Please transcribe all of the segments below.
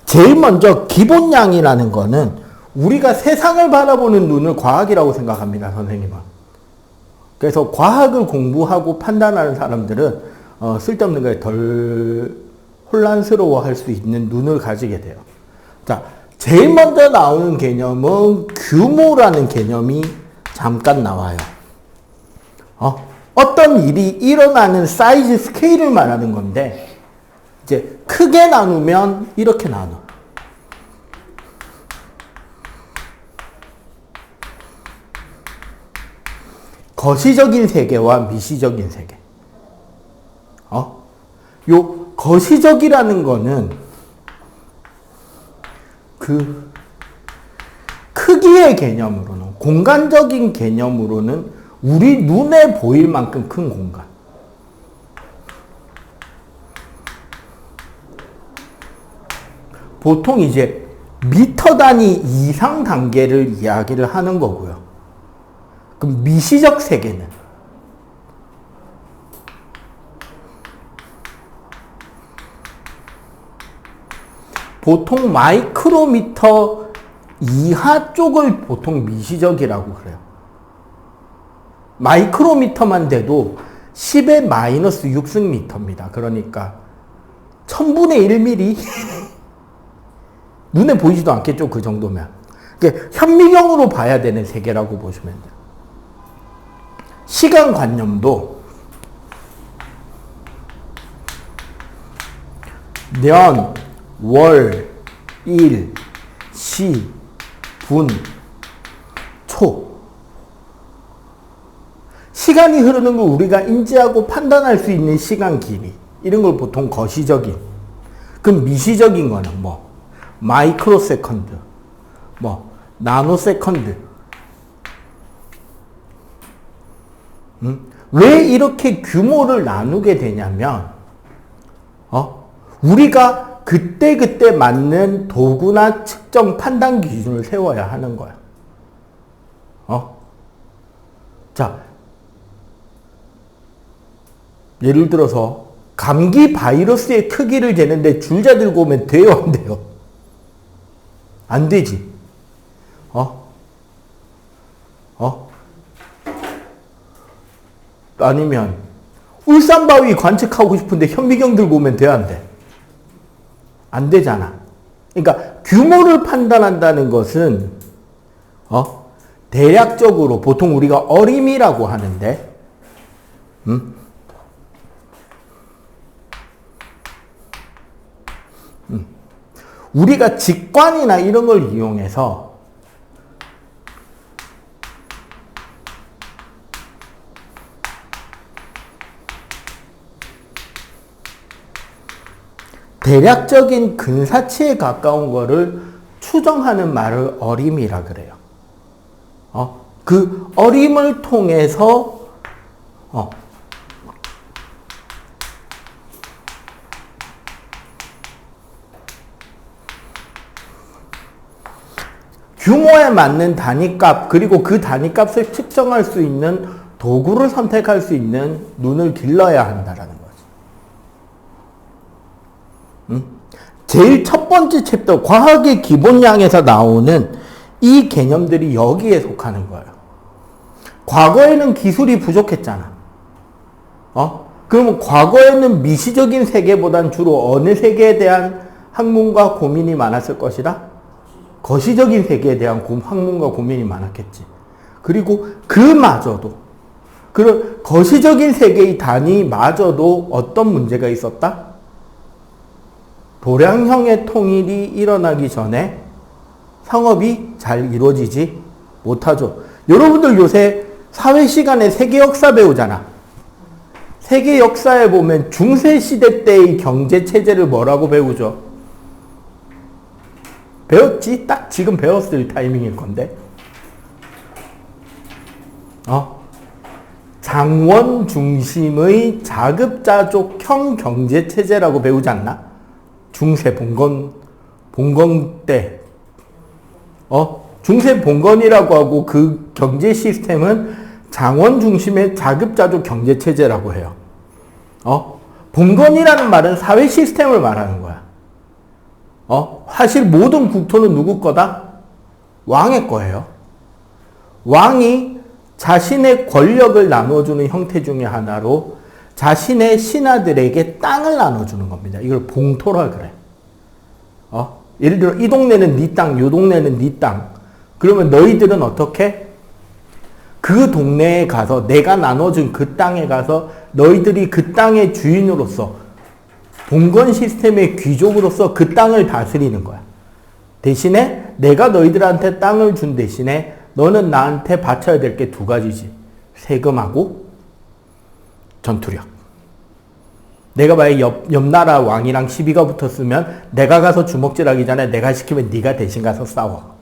제일 먼저 기본량이라는 거는 우리가 세상을 바라보는 눈을 과학이라고 생각합니다, 선생님은. 그래서 과학을 공부하고 판단하는 사람들은 쓸데없는 거에 덜 혼란스러워할 수 있는 눈을 가지게 돼요. 자, 제일 먼저 나오는 개념은 규모라는 개념이 잠깐 나와요. 어떤 일이 일어나는 사이즈 스케일을 말하는 건데, 이제 크게 나누면 이렇게 나눠. 거시적인 세계와 미시적인 세계. 요 거시적이라는 거는 그 크기의 개념으로는, 공간적인 개념으로는 우리 눈에 보일 만큼 큰 공간. 보통 이제 미터 단위 이상 단계를 이야기를 하는 거고요. 그럼 미시적 세계는 보통 마이크로미터 이하 쪽을 보통 미시적이라고 그래요. 마이크로미터만 돼도 10의 마이너스 6승미터입니다. 그러니까 1000분의 1mm? 눈에 보이지도 않겠죠, 그 정도면. 현미경으로 봐야 되는 세계라고 보시면 돼요. 시간관념도 년, 월, 일, 시, 분, 초. 시간이 흐르는 걸 우리가 인지하고 판단할 수 있는 시간 길이. 이런 걸 보통 거시적인. 그럼 미시적인 거는 뭐? 마이크로 세컨드, 뭐, 나노 세컨드. 왜 이렇게 규모를 나누게 되냐면, 우리가 그때그때 맞는 도구나 측정 판단 기준을 세워야 하는 거야. 자, 예를 들어서, 감기 바이러스의 크기를 재는데 줄자 들고 오면 돼요, 안 돼요? 안 되지. 아니면 울산바위 관측하고 싶은데 현미경 들고 오면 돼야 안 돼? 안 되잖아. 그러니까 규모를 판단한다는 것은 대략적으로 보통 우리가 어림이라고 하는데 우리가 직관이나 이런 걸 이용해서 대략적인 근사치에 가까운 거를 추정하는 말을 어림이라 그래요. 그 어림을 통해서 규모에 맞는 단위값, 그리고 그 단위값을 측정할 수 있는 도구를 선택할 수 있는 눈을 길러야 한다라는 거지. 제일 첫 번째 챕터, 과학의 기본량에서 나오는 이 개념들이 여기에 속하는 거예요. 과거에는 기술이 부족했잖아. 그러면 과거에는 미시적인 세계보단 주로 어느 세계에 대한 학문과 고민이 많았을 것이다? 거시적인 세계에 대한 학문과 고민이 많았겠지. 그리고 그마저도, 그 거시적인 세계의 단위마저도 어떤 문제가 있었다? 도량형의 통일이 일어나기 전에 상업이 잘 이루어지지 못하죠. 여러분들 요새 사회 시간에 세계 역사 배우잖아. 세계 역사에 보면 중세시대 때의 경제 체제를 뭐라고 배우죠? 배웠지? 딱 지금 배웠을 타이밍일 건데. 장원 중심의 자급자족형 경제체제라고 배우지 않나? 중세 봉건 때. 중세 봉건이라고 하고 그 경제 시스템은 장원 중심의 자급자족 경제체제라고 해요. 봉건이라는 말은 사회 시스템을 말하는 거야. 사실 모든 국토는 누구 거다? 왕의 거예요. 왕이 자신의 권력을 나눠주는 형태 중에 하나로 자신의 신하들에게 땅을 나눠주는 겁니다. 이걸 봉토라 그래. 예를 들어 이 동네는 네 땅, 요 동네는 네 땅. 그러면 너희들은 어떻게? 그 동네에 가서 내가 나눠준 그 땅에 가서 너희들이 그 땅의 주인으로서 봉건 시스템의 귀족으로서 그 땅을 다스리는 거야. 대신에 내가 너희들한테 땅을 준 대신에 너는 나한테 바쳐야 될 게 두 가지지. 세금하고 전투력. 내가 만약 옆 나라 왕이랑 시비가 붙었으면 내가 가서 주먹질하기 전에 내가 시키면 네가 대신 가서 싸워.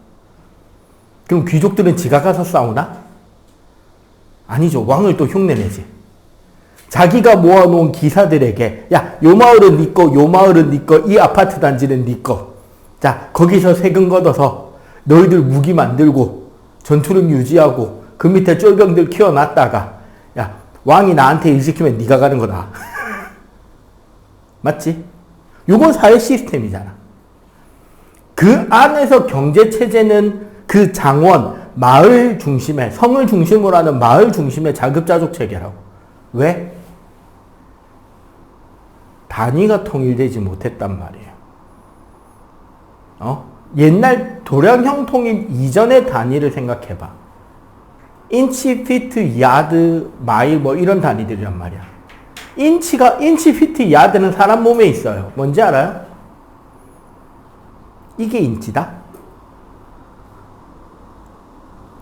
그럼 귀족들은 지가 가서 싸우나? 아니죠. 왕을 또 흉내내지. 자기가 모아놓은 기사들에게 야, 요 마을은 네 거, 요 마을은 네 거, 이 아파트 단지는 네 거. 자, 거기서 세금 걷어서 너희들 무기 만들고 전투력 유지하고 그 밑에 쫄병들 키워놨다가 야, 왕이 나한테 일 시키면 네가 가는 거다. 맞지? 요건 사회 시스템이잖아. 그 안에서 경제체제는 그 장원, 마을 중심의, 성을 중심으로 하는 마을 중심의 자급자족 체계라고. 왜? 단위가 통일되지 못했단 말이에요. 옛날 도량형 통일 이전의 단위를 생각해봐. 인치, 피트, 야드, 마일 뭐 이런 단위들이란 말이야. 인치, 피트, 야드는 사람 몸에 있어요. 뭔지 알아요? 이게 인치다.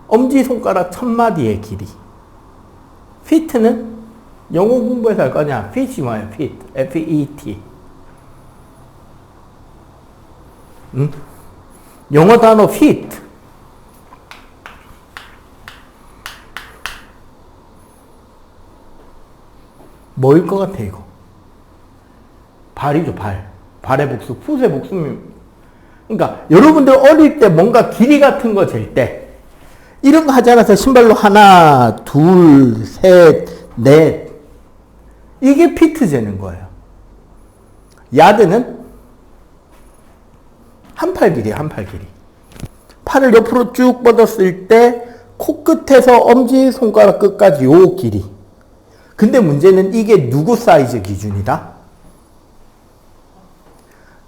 엄지손가락 1000마디의 길이. 피트는 영어 공부해서 할 거냐? fit이 뭐예요? fit. F-E-T. 응? 영어 단어 fit. 뭐일 것 같아, 이거? 발이죠, 발. 발의 복수, 풋의 복수. 그러니까, 여러분들 어릴 때 뭔가 길이 같은 거 잴 때, 이런 거 하지 않아서 신발로 하나, 둘, 셋, 넷. 이게 피트 재는 거예요. 야드는 한 팔 길이에요, 한 팔 길이. 팔을 옆으로 쭉 뻗었을 때, 코끝에서 엄지손가락 끝까지 요 길이. 근데 문제는 이게 누구 사이즈 기준이다?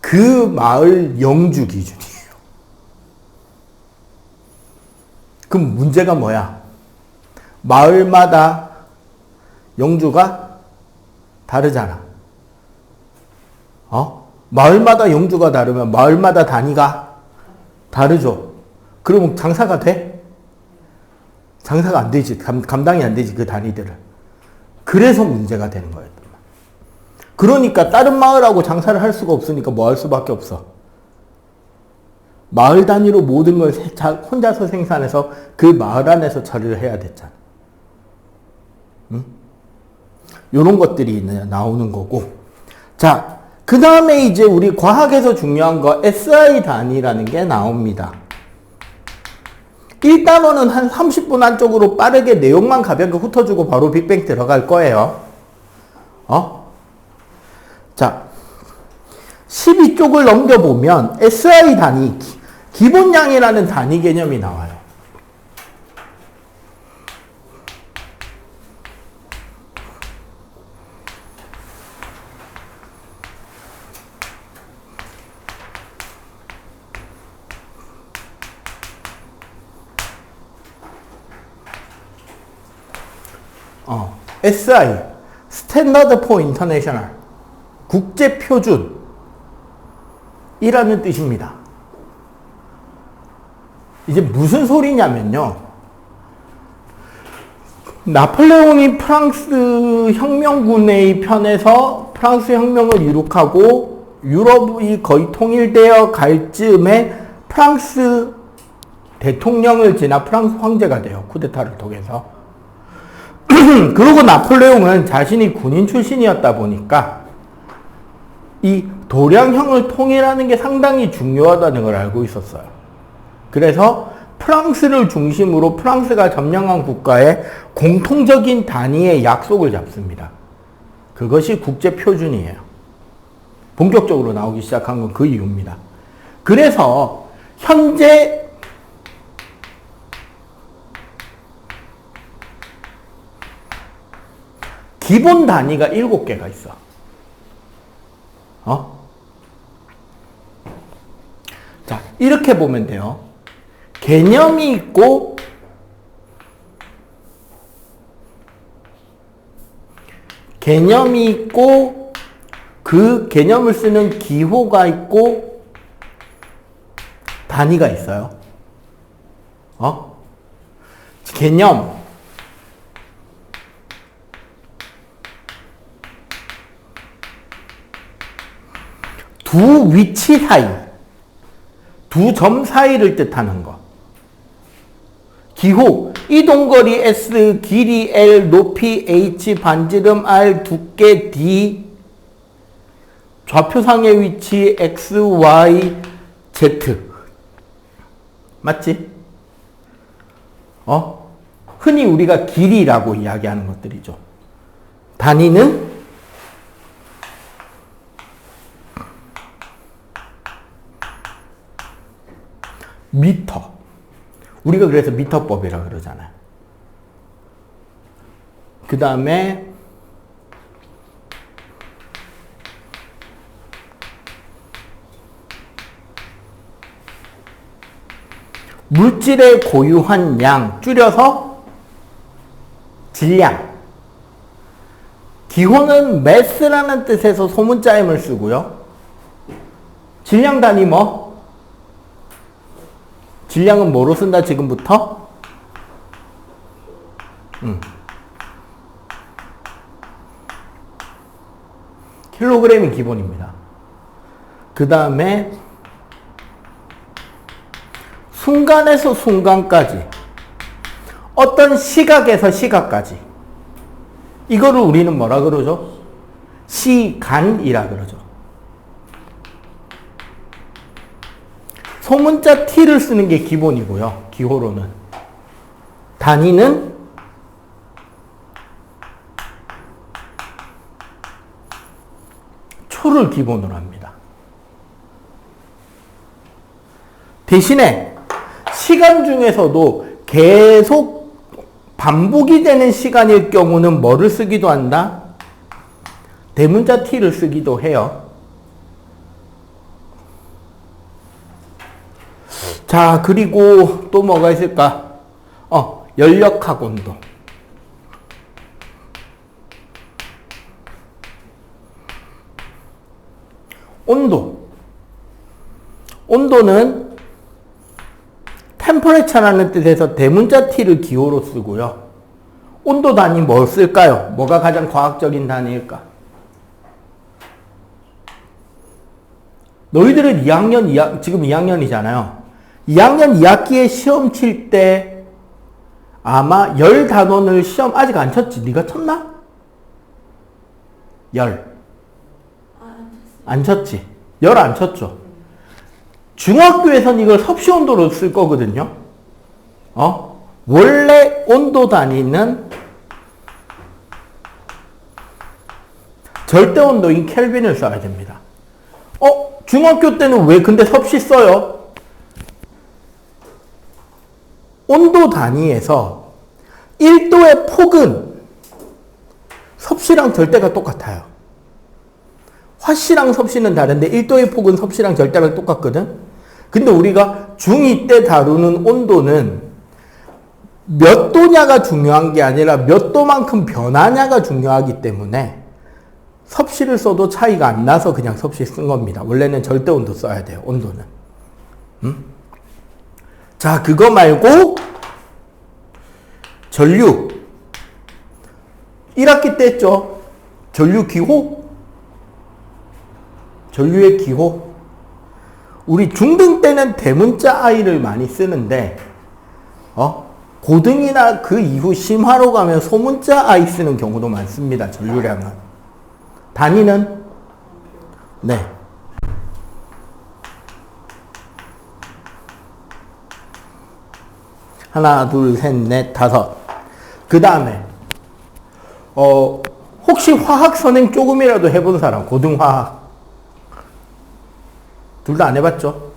그 마을 영주 기준이에요. 그럼 문제가 뭐야? 마을마다 영주가 다르잖아. 마을마다 영주가 다르면 마을마다 단위가 다르죠. 그러면 장사가 돼? 장사가 안 되지. 감당이 안 되지, 그 단위들을. 그래서 문제가 되는 거예요. 그러니까 다른 마을하고 장사를 할 수가 없으니까 뭐 할 수밖에 없어. 마을 단위로 모든 걸 혼자서 생산해서 그 마을 안에서 처리를 해야 됐잖아. 응? 요런 것들이 나오는 거고. 자, 그 다음에 이제 우리 과학에서 중요한 거 SI 단위라는 게 나옵니다. 1단원은 한 30분 안쪽으로 빠르게 내용만 가볍게 훑어주고 바로 빅뱅 들어갈 거예요. 자, 12쪽을 넘겨보면 SI 단위, 기본량이라는 단위 개념이 나와요. SI, Standard for International, 국제표준이라는 뜻입니다. 이제 무슨 소리냐면요. 나폴레옹이 프랑스 혁명군의 편에서 프랑스 혁명을 이룩하고 유럽이 거의 통일되어 갈 즈음에 프랑스 대통령을 지나 프랑스 황제가 돼요. 쿠데타를 통해서. 그리고 나폴레옹은 자신이 군인 출신이었다 보니까 이 도량형을 통일하는 게 상당히 중요하다는 걸 알고 있었어요. 그래서 프랑스를 중심으로 프랑스가 점령한 국가의 공통적인 단위의 약속을 잡습니다. 그것이 국제표준이에요. 본격적으로 나오기 시작한 건 그 이유입니다. 그래서 현재 기본 단위가 7개가 있어. 자, 이렇게 보면 돼요. 개념이 있고 그 개념을 쓰는 기호가 있고 단위가 있어요. 개념 두 위치 사이, 두 점 사이를 뜻하는 거. 기호, 이동거리 S, 길이 L, 높이 H, 반지름 R, 두께 D, 좌표상의 위치 X, Y, Z. 맞지? 흔히 우리가 길이라고 이야기하는 것들이죠. 단위는 미터. 우리가 그래서 미터법이라고 그러잖아요. 그 다음에 물질의 고유한 양, 줄여서 질량. 기호는 mass라는 뜻에서 소문자임을 쓰고요. 질량 단위 뭐? 질량은 뭐로 쓴다 지금부터? 킬로그램이 기본입니다. 그 다음에 순간에서 순간까지, 어떤 시각에서 시각까지, 이거를 우리는 뭐라 그러죠? 시간이라 그러죠. 소문자 T를 쓰는 게 기본이고요. 기호로는. 단위는 초를 기본으로 합니다. 대신에 시간 중에서도 계속 반복이 되는 시간일 경우는 뭐를 쓰기도 한다? 대문자 T를 쓰기도 해요. 자, 그리고 또 뭐가 있을까? 연력학 온도. 온도는 템퍼레처라는 뜻에서 대문자 T를 기호로 쓰고요. 온도 단위 뭐 쓸까요? 뭐가 가장 과학적인 단위일까? 너희들은 지금 2학년이잖아요. 2학년 2학기에 시험 칠 때 아마 열 단원을 시험 아직 안 쳤지? 네가 쳤나? 안 쳤지? 열 안 쳤죠? 중학교에선 이걸 섭씨 온도로 쓸 거거든요. 원래 온도 단위는 절대 온도인 켈빈을 써야 됩니다. 중학교 때는 왜 근데 섭씨 써요? 온도 단위에서 1도의 폭은 섭씨랑 절대가 똑같아요. 화씨랑 섭씨는 다른데 1도의 폭은 섭씨랑 절대랑 똑같거든. 근데 우리가 중2 때 다루는 온도는 몇 도냐가 중요한 게 아니라 몇 도만큼 변하냐가 중요하기 때문에 섭씨를 써도 차이가 안 나서 그냥 섭씨 쓴 겁니다. 원래는 절대 온도 써야 돼요. 온도는. 자, 그거 말고 전류. 1학기 때 했죠. 전류 기호. 전류의 기호. 우리 중등 때는 대문자 I를 많이 쓰는데 고등이나 그 이후 심화로 가면 소문자 I 쓰는 경우도 많습니다. 전류량은. 단위는 네. 하나, 둘, 셋, 넷, 다섯. 그 다음에 혹시 화학 선행 조금이라도 해본 사람? 고등화학. 둘 다 안 해봤죠?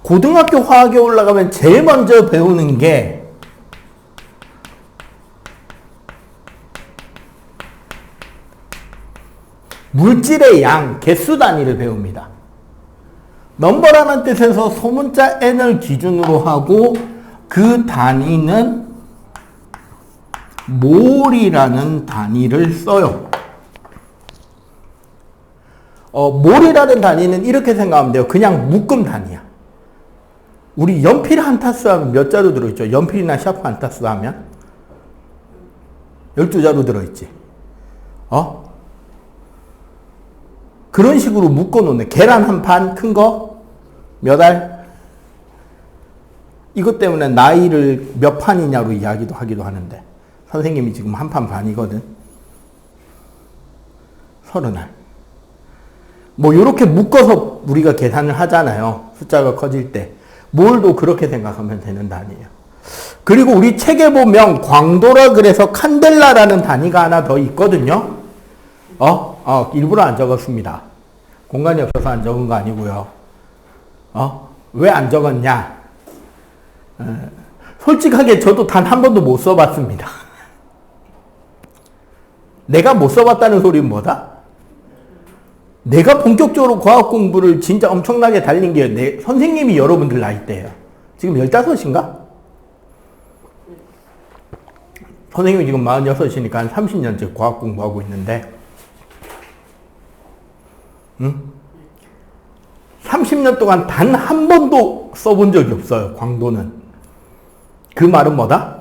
고등학교 화학에 올라가면 제일 먼저 배우는 게 물질의 양, 개수 단위를 배웁니다. 넘버라는 뜻에서 소문자 n을 기준으로 하고 그 단위는 몰이라는 단위를 써요. 몰이라는 단위는 이렇게 생각하면 돼요. 그냥 묶음 단위야. 우리 연필 한 타스 하면 몇 자루 들어있죠? 연필이나 샤프 한 타스 하면 12자루 들어있지. 그런 식으로 묶어놓네. 계란 한 판 큰 거 몇 알? 이것 때문에 나이를 몇 판이냐로 이야기도 하기도 하는데 선생님이 지금 한 판 반이거든. 30알. 뭐 이렇게 묶어서 우리가 계산을 하잖아요. 숫자가 커질 때. 몰도 그렇게 생각하면 되는 단위예요. 그리고 우리 책에 보면 광도라 그래서 칸델라라는 단위가 하나 더 있거든요. 일부러 안 적었습니다. 공간이 없어서 안 적은 거 아니고요. 왜 안 적었냐? 솔직하게 저도 단 한 번도 못 써봤습니다. 내가 못 써봤다는 소리는 뭐다? 내가 본격적으로 과학 공부를 진짜 엄청나게 달린 게 선생님이 여러분들 나이대예요. 지금 15인가? 선생님이 지금 46이니까 한 30년째 과학 공부하고 있는데 30년 동안 단 한 번도 써본 적이 없어요. 광도는. 그 말은 뭐다?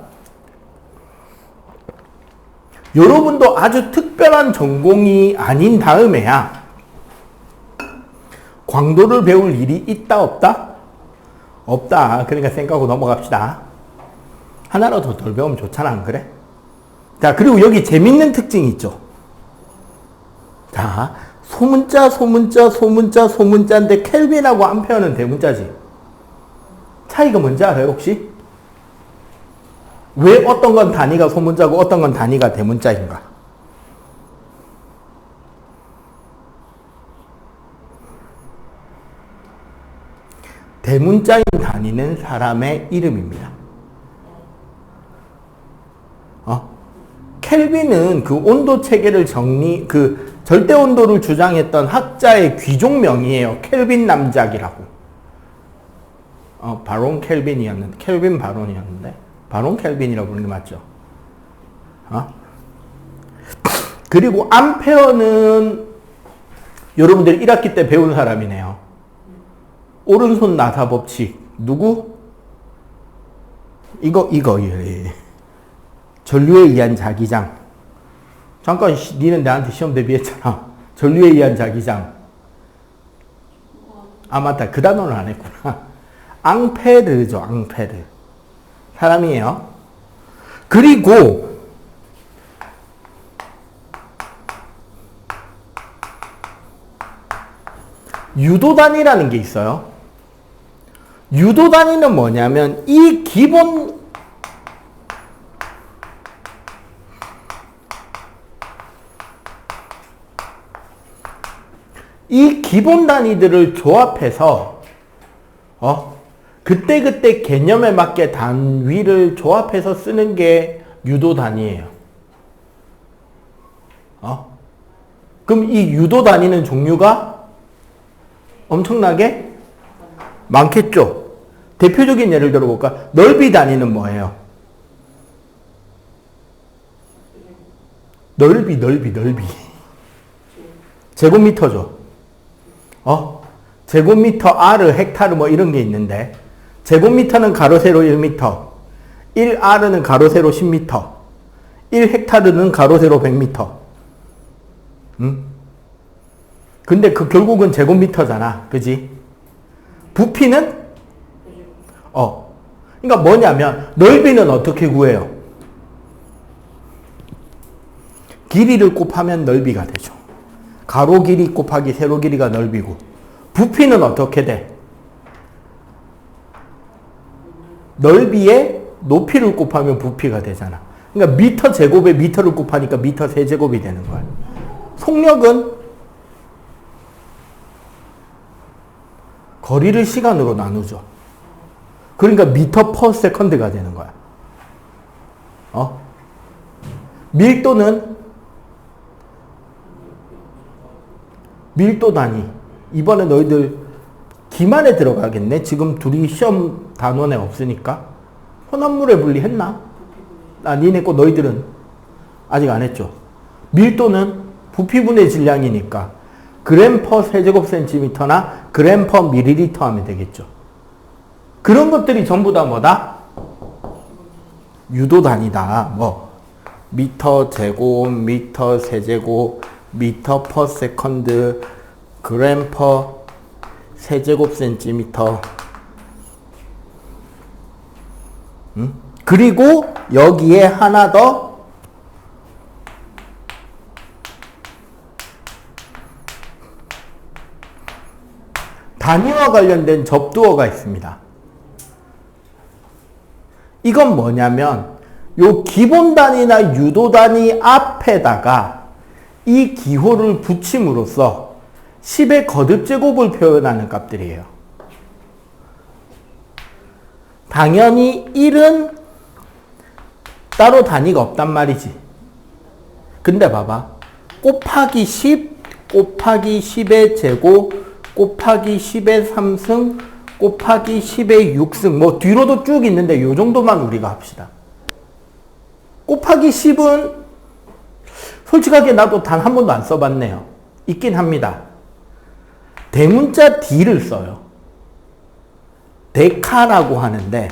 여러분도 아주 특별한 전공이 아닌 다음에야 광도를 배울 일이 있다 없다? 없다. 그러니까 생각하고 넘어갑시다. 하나라도 덜 배우면 좋잖아, 안 그래? 자, 그리고 여기 재밌는 특징이 있죠. 자, 소문자인데 켈빈하고 암페어는 대문자지. 차이가 뭔지 알아요, 혹시? 왜 어떤 건 단위가 소문자고 어떤 건 단위가 대문자인가? 대문자인 단위는 사람의 이름입니다. 켈빈은 그 온도 체계를 그 절대 온도를 주장했던 학자의 귀족명이에요. 켈빈 남작이라고. 바론 켈빈이었는데, 켈빈 바론이었는데, 바론 켈빈이라고 부르는 게 맞죠? 그리고 암페어는 여러분들 1학기 때 배운 사람이네요. 오른손 나사 법칙. 누구? 이거. 예. 전류에 의한 자기장. 잠깐 니는 나한테 시험 대비했잖아. 전류에 의한 자기장. 맞다. 그 단어는 안 했구나. 앙페르죠. 앙페르. 사람이에요. 그리고 유도단위라는 게 있어요. 유도단위는 뭐냐면 이 기본 단위들을 조합해서 그때 개념에 맞게 단위를 조합해서 쓰는 게 유도 단위예요. 그럼 이 유도 단위는 종류가 엄청나게 많겠죠. 대표적인 예를 들어볼까? 넓이 단위는 뭐예요? 넓이. 제곱미터죠. 제곱미터, R, 헥타르 뭐 이런 게 있는데 제곱미터는 가로 세로 1m, 1R는 가로 세로 10m, 1헥타르는 가로 세로 100m. 근데 그 결국은 제곱미터잖아. 그지? 부피는? 그러니까 뭐냐면 넓이는 어떻게 구해요? 길이를 곱하면 넓이가 되죠. 가로 길이 곱하기 세로 길이가 넓이고 부피는 어떻게 돼? 넓이에 높이를 곱하면 부피가 되잖아. 그러니까 미터 제곱에 미터를 곱하니까 미터 세제곱이 되는 거야. 속력은 거리를 시간으로 나누죠. 그러니까 미터 퍼 세컨드가 되는 거야. 밀도는 밀도 단위. 이번에 너희들 기말에 들어가겠네. 지금 둘이 시험 단원에 없으니까. 혼합물의 분리 했나? 니네 거 너희들은 아직 안 했죠. 밀도는 부피분의 질량이니까 그램 퍼 세제곱센티미터나 그램 퍼 밀리리터 하면 되겠죠. 그런 것들이 전부 다 뭐다? 유도 단위다. 뭐 미터 제곱, 미터 세제곱, 미터 퍼 세컨드, 그램 퍼 세제곱센티미터. 그리고 여기에 하나 더 단위와 관련된 접두어가 있습니다. 이건 뭐냐면 요 기본 단위나 유도 단위 앞에다가 이 기호를 붙임으로써 10의 거듭제곱을 표현하는 값들이에요. 당연히 1은 따로 단위가 없단 말이지. 근데 봐봐. 곱하기 10, 곱하기 10의 제곱, 곱하기 10의 3승, 곱하기 10의 6승. 뭐 뒤로도 쭉 있는데 요 정도만 우리가 합시다. 곱하기 10은 솔직하게 나도 단 한 번도 안 써봤네요. 있긴 합니다. 대문자 D를 써요. 데카라고 하는데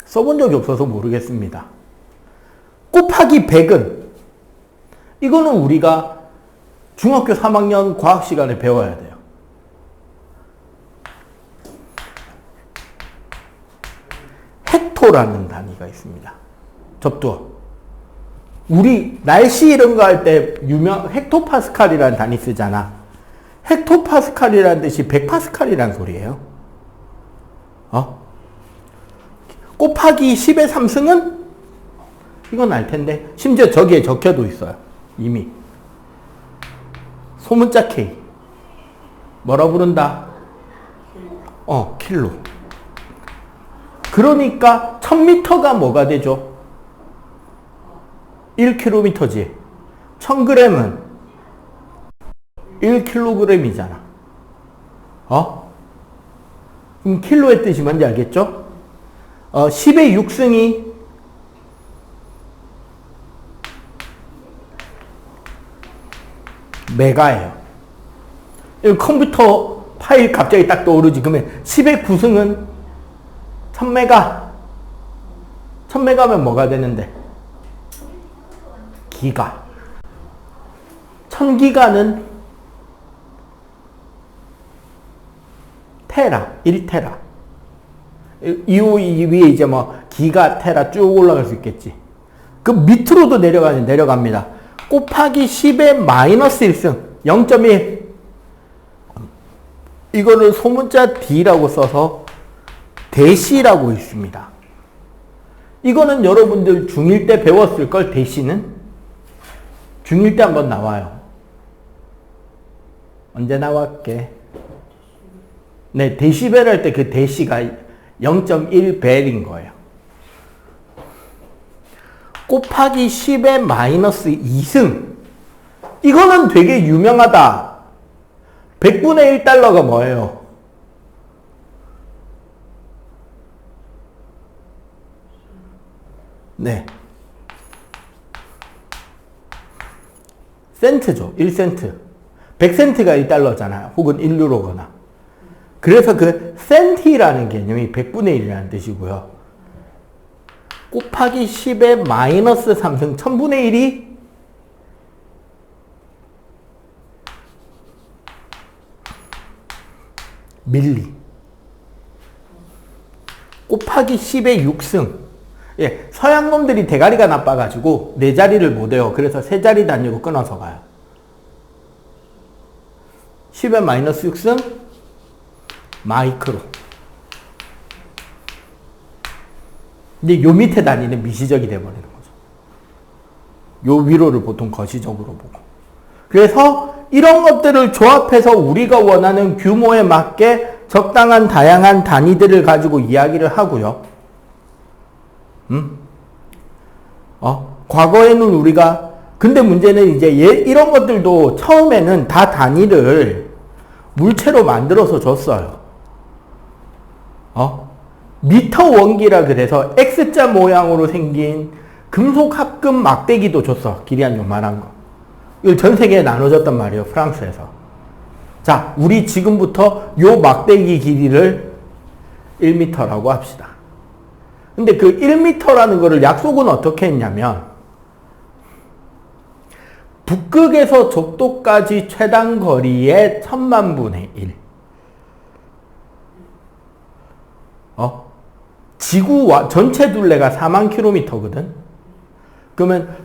써본 적이 없어서 모르겠습니다. 곱하기 100은 이거는 우리가 중학교 3학년 과학 시간에 배워야 돼요. 헥토라는 단위가 있습니다. 접두어. 우리 날씨 이런 거 할 때 유명 헥토파스칼이라는 단위 쓰잖아. 헥토파스칼이라는 뜻이 100파스칼이라는 소리예요. 곱하기 10의 3승은 이건 알 텐데 심지어 저기에 적혀도 있어요. 이미 소문자 K 뭐라 부른다? 킬로. 그러니까 1000m가 뭐가 되죠? 1km지. 1000g은 1kg이잖아. 그럼 킬로의 뜻이 뭔지 알겠죠? 10의 6승이 메가예요. 컴퓨터 파일 갑자기 딱 떠오르지. 그러면 10의 9승은 1000메가. 1000메가면 뭐가 되는데? 기가. 1000기가는 테라, 1테라. 이 위에 이제 뭐 기가, 테라 쭉 올라갈 수 있겠지. 그 밑으로도 내려갑니다. 곱하기 10의 마이너스 1승, 0.1. 이거를 소문자 D라고 써서 대시라고 있습니다. 이거는 여러분들 중1 때 배웠을걸, 대시는? 중1 때 한번 나와요. 언제 나왔게? 네, 데시벨 할 때 그 대시가 0.1벨인 거예요. 곱하기 10의 마이너스 2승. 이거는 되게 유명하다. 100분의 1달러가 뭐예요? 네. 센트죠. 1센트. 100센트가 1달러잖아요. 혹은 1유로거나. 그래서 그 센티라는 개념이 100분의 1이라는 뜻이고요. 곱하기 10의 마이너스 3승 1000분의 1이 밀리. 곱하기 10의 6승. 예, 서양 놈들이 대가리가 나빠가지고 네 자리를 못 외워. 그래서 세 자리 단위로 끊어서 가요. 10의 마이너스 6승 마이크로. 근데 요 밑에 단위는 미시적이 돼버리는 거죠. 요 위로를 보통 거시적으로 보고. 그래서 이런 것들을 조합해서 우리가 원하는 규모에 맞게 적당한 다양한 단위들을 가지고 이야기를 하고요. 과거에는 우리가, 근데 문제는 이제 이런 것들도 처음에는 다 단위를 물체로 만들어서 줬어요. 미터 원기라 그래서 X자 모양으로 생긴 금속 합금 막대기도 줬어. 길이 한 요만한 거. 이걸 전 세계에 나눠줬단 말이에요. 프랑스에서. 자, 우리 지금부터 요 막대기 길이를 1m라고 합시다. 근데 그 1m라는 거를 약속은 어떻게 했냐면, 북극에서 적도까지 최단 거리의 1000만분의 1. 지구 전체 둘레가 4만 킬로미터거든. 그러면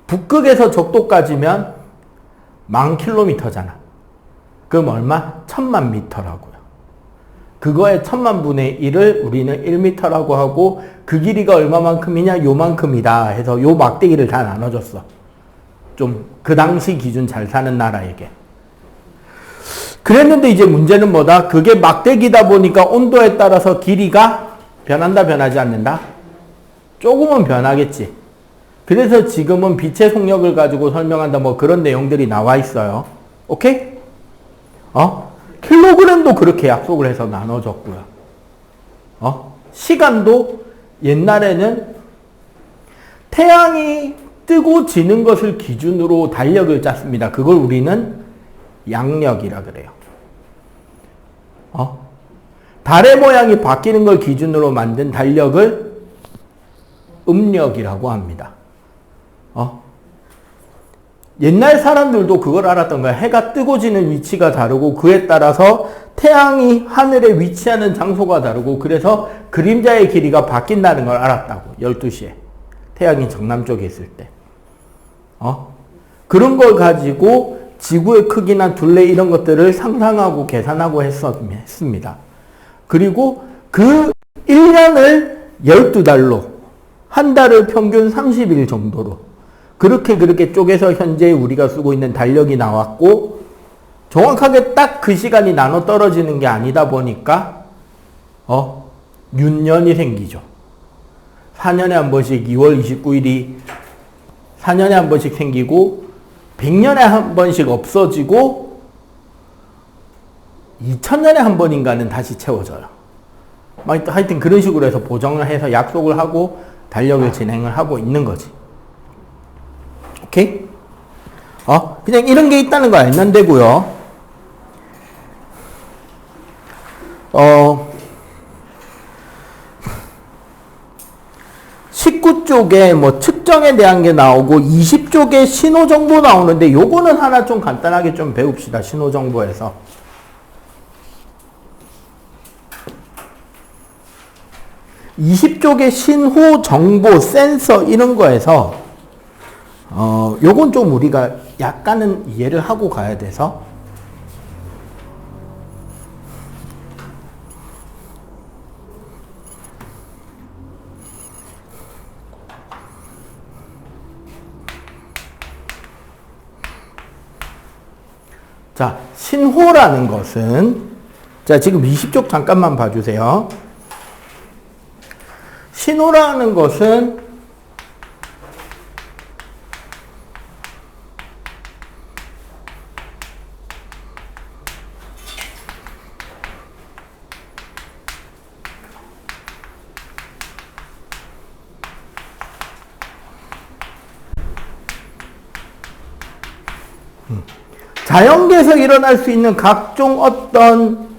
북극에서 적도까지면 10,000 킬로미터잖아. 그럼 얼마? 1000만 미터라고요. 그거의 1000만분의 1을 우리는 1m라고 하고, 그 길이가 얼마만큼이냐? 요만큼이다 해서 요 막대기를 다 나눠줬어. 좀 그 당시 기준 잘 사는 나라에게. 그랬는데 이제 문제는 뭐다? 그게 막대기다 보니까 온도에 따라서 길이가 변한다, 변하지 않는다? 조금은 변하겠지. 그래서 지금은 빛의 속력을 가지고 설명한다, 뭐 그런 내용들이 나와 있어요. 오케이? 킬로그램도 그렇게 약속을 해서 나눠줬고요. 시간도 옛날에는 태양이 뜨고 지는 것을 기준으로 달력을 짰습니다. 그걸 우리는 양력이라 그래요. 달의 모양이 바뀌는 걸 기준으로 만든 달력을 음력이라고 합니다. 옛날 사람들도 그걸 알았던 거야. 해가 뜨고 지는 위치가 다르고 그에 따라서 태양이 하늘에 위치하는 장소가 다르고, 그래서 그림자의 길이가 바뀐다는 걸 알았다고. 12시에 태양이 정남쪽에 있을 때. 그런 걸 가지고 지구의 크기나 둘레 이런 것들을 상상하고 계산하고 했습니다. 그리고 그 1년을 12달로, 한 달을 평균 30일 정도로 그렇게 쪼개서 현재 우리가 쓰고 있는 달력이 나왔고, 정확하게 딱 그 시간이 나눠 떨어지는 게 아니다 보니까 윤년이 생기죠. 4년에 한 번씩 2월 29일이 4년에 한 번씩 생기고, 100년에 한 번씩 없어지고, 2000년에 한 번인가는 다시 채워져요. 하여튼 그런 식으로 해서 보정을 해서 약속을 하고 달력을 진행을 하고 있는 거지. 오케이? 그냥 이런 게 있다는 거 알면 되고요. 19쪽에 뭐 측정에 대한 게 나오고 20쪽에 신호정보 나오는데, 요거는 하나 좀 간단하게 좀 배웁시다. 신호정보에서. (20쪽의) 신호, 정보, 센서 이런 거에서 요건 좀 우리가 약간은 이해를 하고 가야 돼서, 자, 신호라는 것은, 자, 지금 20쪽 잠깐만 봐주세요. 신호라는 것은 자연계에서 일어날 수 있는 각종 어떤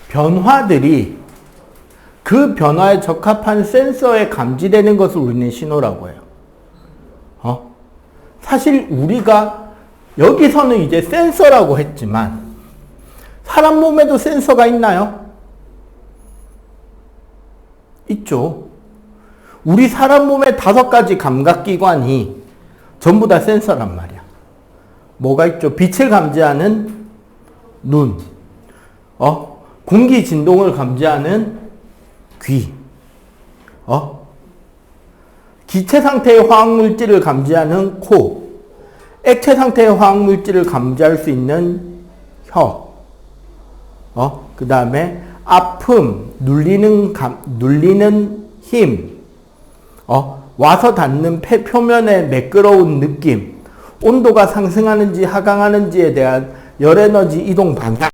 변화들이 그 변화에 적합한 센서에 감지되는 것을 우리는 신호라고 해요. 사실 우리가 여기서는 이제 센서라고 했지만, 사람 몸에도 센서가 있나요? 있죠. 우리 사람 몸의 5가지 감각기관이 전부 다 센서란 말이야. 뭐가 있죠? 빛을 감지하는 눈, 공기 진동을 감지하는 귀, 기체 상태의 화학물질을 감지하는 코, 액체 상태의 화학물질을 감지할 수 있는 혀. 그 다음에 아픔, 눌리는 힘. 와서 닿는 표면의 매끄러운 느낌. 온도가 상승하는지 하강하는지에 대한 열에너지 이동 방향.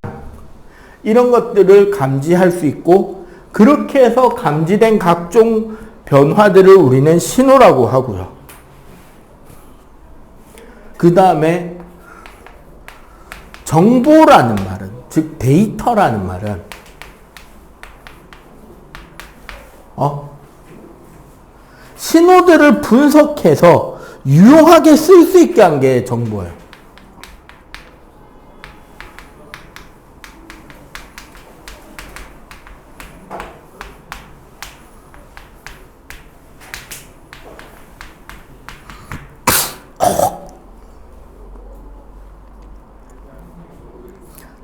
이런 것들을 감지할 수 있고, 그렇게 해서 감지된 각종 변화들을 우리는 신호라고 하고요. 그 다음에 정보라는 말은, 즉 데이터라는 말은 신호들을 분석해서 유용하게 쓸 수 있게 한 게 정보예요.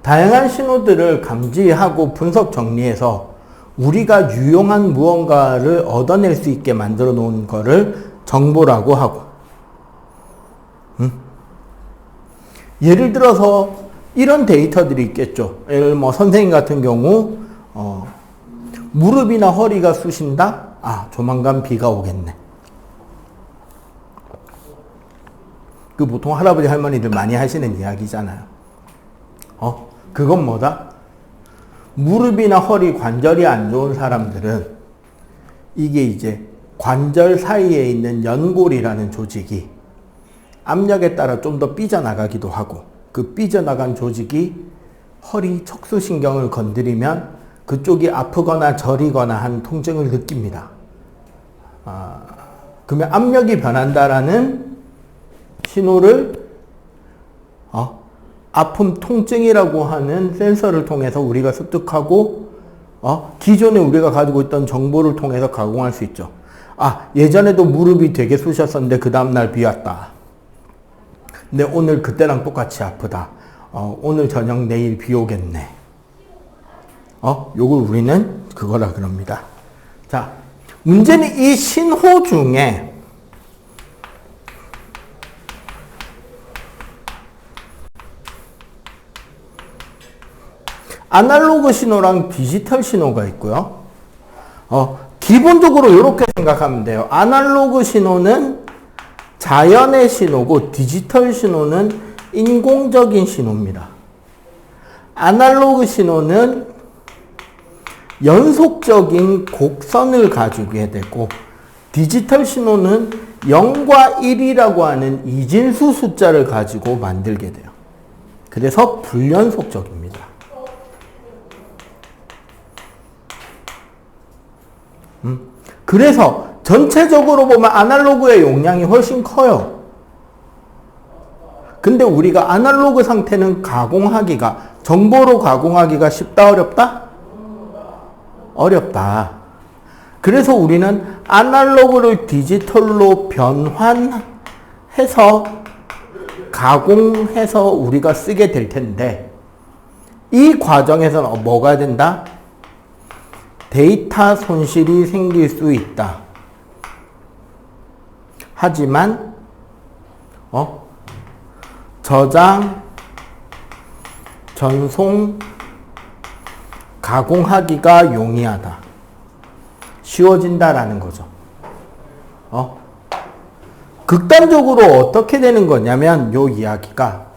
다양한 신호들을 감지하고 분석 정리해서 우리가 유용한 무언가를 얻어낼 수 있게 만들어 놓은 거를 정보라고 하고, 예를 들어서 이런 데이터들이 있겠죠. 예를 선생님 같은 경우 무릎이나 허리가 쑤신다? 조만간 비가 오겠네. 그 보통 할아버지 할머니들 많이 하시는 이야기잖아요. 그건 뭐다? 무릎이나 허리 관절이 안 좋은 사람들은 이게 이제 관절 사이에 있는 연골이라는 조직이 압력에 따라 좀 더 삐져나가기도 하고, 그 삐져나간 조직이 허리 척수신경을 건드리면 그쪽이 아프거나 저리거나 한 통증을 느낍니다. 그러면 압력이 변한다라는 신호를 아픔 통증이라고 하는 센서를 통해서 우리가 습득하고 기존에 우리가 가지고 있던 정보를 통해서 가공할 수 있죠. 예전에도 무릎이 되게 쑤셨었는데 그 다음날 비 왔다. 근데 오늘 그때랑 똑같이 아프다. 오늘 저녁 내일 비 오겠네. 요걸 우리는 그거라 그럽니다. 자, 문제는 이 신호 중에 아날로그 신호랑 디지털 신호가 있고요. 기본적으로 이렇게 생각하면 돼요. 아날로그 신호는 자연의 신호고 디지털 신호는 인공적인 신호입니다. 아날로그 신호는 연속적인 곡선을 가지게 되고, 디지털 신호는 0과 1이라고 하는 이진수 숫자를 가지고 만들게 돼요. 그래서 불연속적입니다. 그래서 전체적으로 보면 아날로그의 용량이 훨씬 커요. 근데 우리가 아날로그 상태는 정보로 가공하기가 쉽다, 어렵다? 어렵다. 그래서 우리는 아날로그를 디지털로 변환해서 가공해서 우리가 쓰게 될 텐데, 이 과정에서는 뭐가 된다? 데이터 손실이 생길 수 있다. 하지만 저장, 전송, 가공하기가 용이하다. 쉬워진다라는 거죠. 극단적으로 어떻게 되는 거냐면 요 이야기가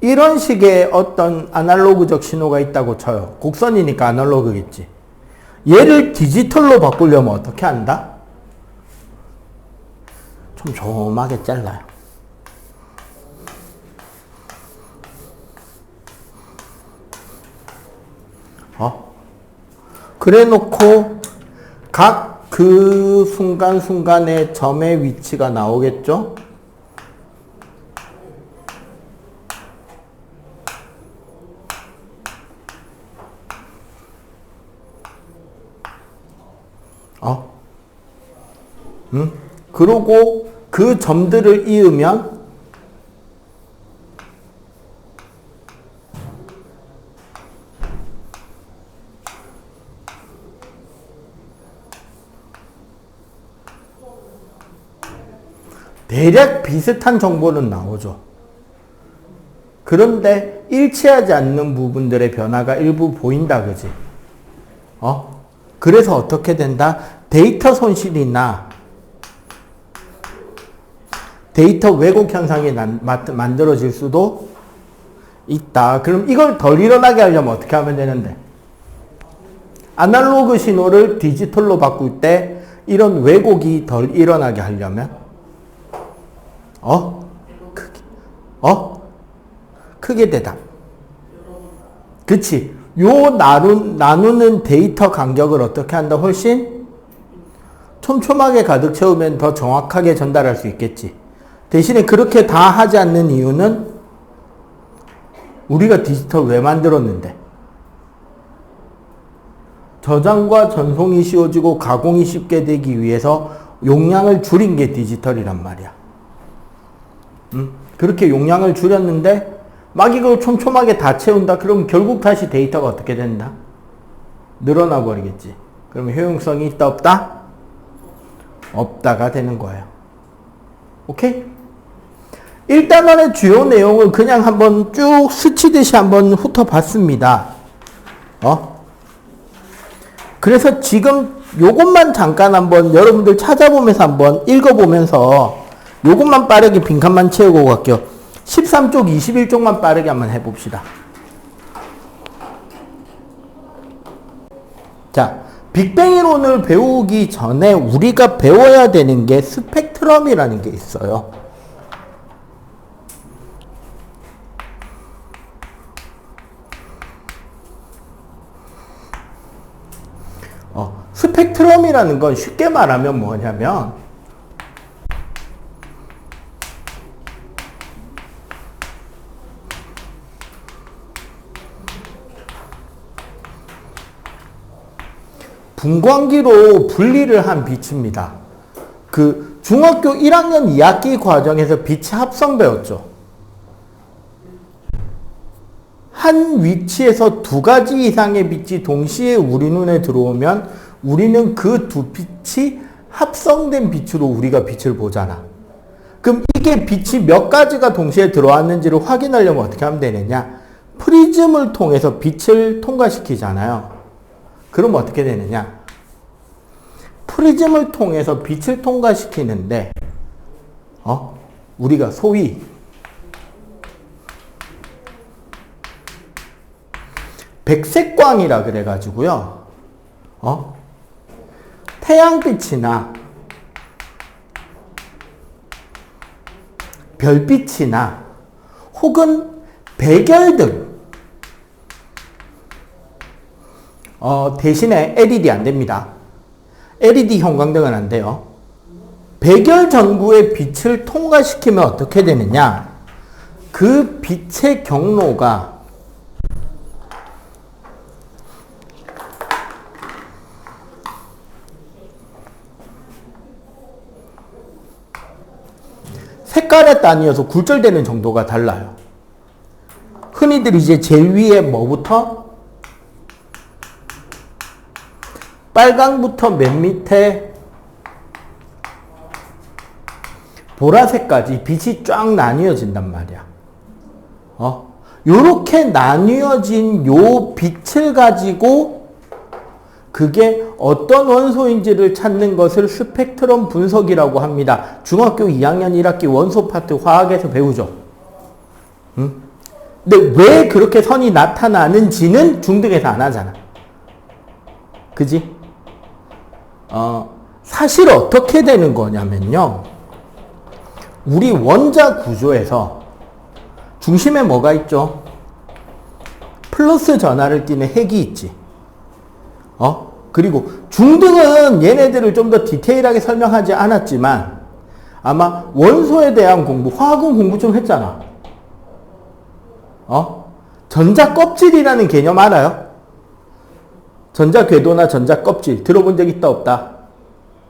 이런 식의 어떤 아날로그적 신호가 있다고 쳐요. 곡선이니까 아날로그겠지. 얘를 디지털로 바꾸려면 어떻게 한다? 좀 조그맣게 잘라요. 그래 놓고 각 그 순간순간의 점의 위치가 나오겠죠? 그러고 그 점들을 이으면 대략 비슷한 정보는 나오죠. 그런데 일치하지 않는 부분들의 변화가 일부 보인다, 그지? 그래서 어떻게 된다? 데이터 손실이나 데이터 왜곡 현상이 만들어질 수도 있다. 그럼 이걸 덜 일어나게 하려면 어떻게 하면 되는데? 아날로그 신호를 디지털로 바꿀 때 이런 왜곡이 덜 일어나게 하려면 크게 대답. 그치? 요 나누는 데이터 간격을 어떻게 한다? 훨씬 촘촘하게 가득 채우면 더 정확하게 전달할 수 있겠지. 대신에 그렇게 다 하지 않는 이유는 우리가 디지털 왜 만들었는데? 저장과 전송이 쉬워지고 가공이 쉽게 되기 위해서 용량을 줄인 게 디지털이란 말이야. 그렇게 용량을 줄였는데 막 이걸 촘촘하게 다 채운다? 그럼 결국 다시 데이터가 어떻게 된다? 늘어나 버리겠지. 그러면 효용성이 있다 없다? 없다가 되는 거예요. 오케이? 1단원의 주요 내용을 그냥 한번 쭉 스치듯이 한번 훑어봤습니다. 그래서 지금 요것만 잠깐 한번 여러분들 찾아보면서 한번 읽어보면서 요것만 빠르게 빈칸만 채우고 갈게요. 13쪽, 21쪽만 빠르게 한번 해봅시다. 자, 빅뱅 이론을 배우기 전에 우리가 배워야 되는 게 스펙트럼이라는 게 있어요. 스펙트럼이라는 건 쉽게 말하면 뭐냐면 분광기로 분리를 한 빛입니다. 그 중학교 1학년 2학기 과정에서 빛의 합성 배웠죠. 한 위치에서 두 가지 이상의 빛이 동시에 우리 눈에 들어오면 우리는 그 두 빛이 합성된 빛으로 우리가 빛을 보잖아. 그럼 이게 빛이 몇 가지가 동시에 들어왔는지를 확인하려면 어떻게 하면 되느냐? 프리즘을 통해서 빛을 통과시키잖아요. 그럼 어떻게 되느냐? 프리즘을 통해서 빛을 통과시키는데 우리가 소위 백색광이라 그래가지고요. 태양빛이나 별빛이나 혹은 백열등 대신에 LED 안 됩니다. LED 형광등은 안 돼요. 백열 전구의 빛을 통과시키면 어떻게 되느냐? 그 빛의 경로가 색깔에 따라서 굴절되는 정도가 달라요. 흔히들 이제 제일 위에 뭐부터? 빨강부터 맨 밑에 보라색까지 빛이 쫙 나뉘어진단 말이야. 요렇게 나뉘어진 요 빛을 가지고 그게 어떤 원소인지를 찾는 것을 스펙트럼 분석이라고 합니다. 중학교 2학년 1학기 원소 파트 화학에서 배우죠. 근데 왜 그렇게 선이 나타나는지는 중등에서 안 하잖아. 그지? 사실 어떻게 되는 거냐면요. 우리 원자 구조에서 중심에 뭐가 있죠? 플러스 전하를 띠는 핵이 있지. 그리고 중등은 얘네들을 좀 더 디테일하게 설명하지 않았지만 아마 원소에 대한 공부, 화학은 공부 좀 했잖아. 전자 껍질이라는 개념 알아요? 전자 궤도나 전자 껍질 들어본 적 있다 없다?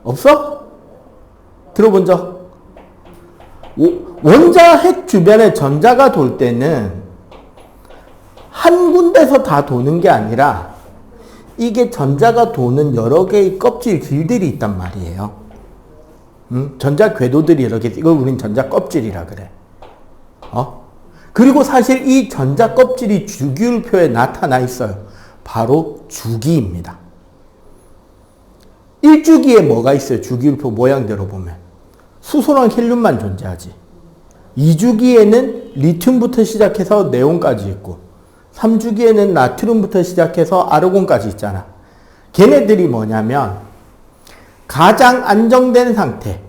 없어? 들어본 적? 원자 핵 주변에 전자가 돌 때는 한 군데서 다 도는 게 아니라 이게 전자가 도는 여러 개의 껍질 길들이 있단 말이에요. 전자 궤도들이 이렇게, 이걸 우린 전자 껍질이라 그래. 그리고 사실 이 전자 껍질이 주기율표에 나타나 있어요. 바로 주기입니다. 1주기에 뭐가 있어요? 주기율표 모양대로 보면. 수소랑 헬륨만 존재하지. 2주기에는 리튬부터 시작해서 네온까지 있고, 3주기에는 나트륨부터 시작해서 아르곤까지 있잖아. 걔네들이 뭐냐면 가장 안정된 상태,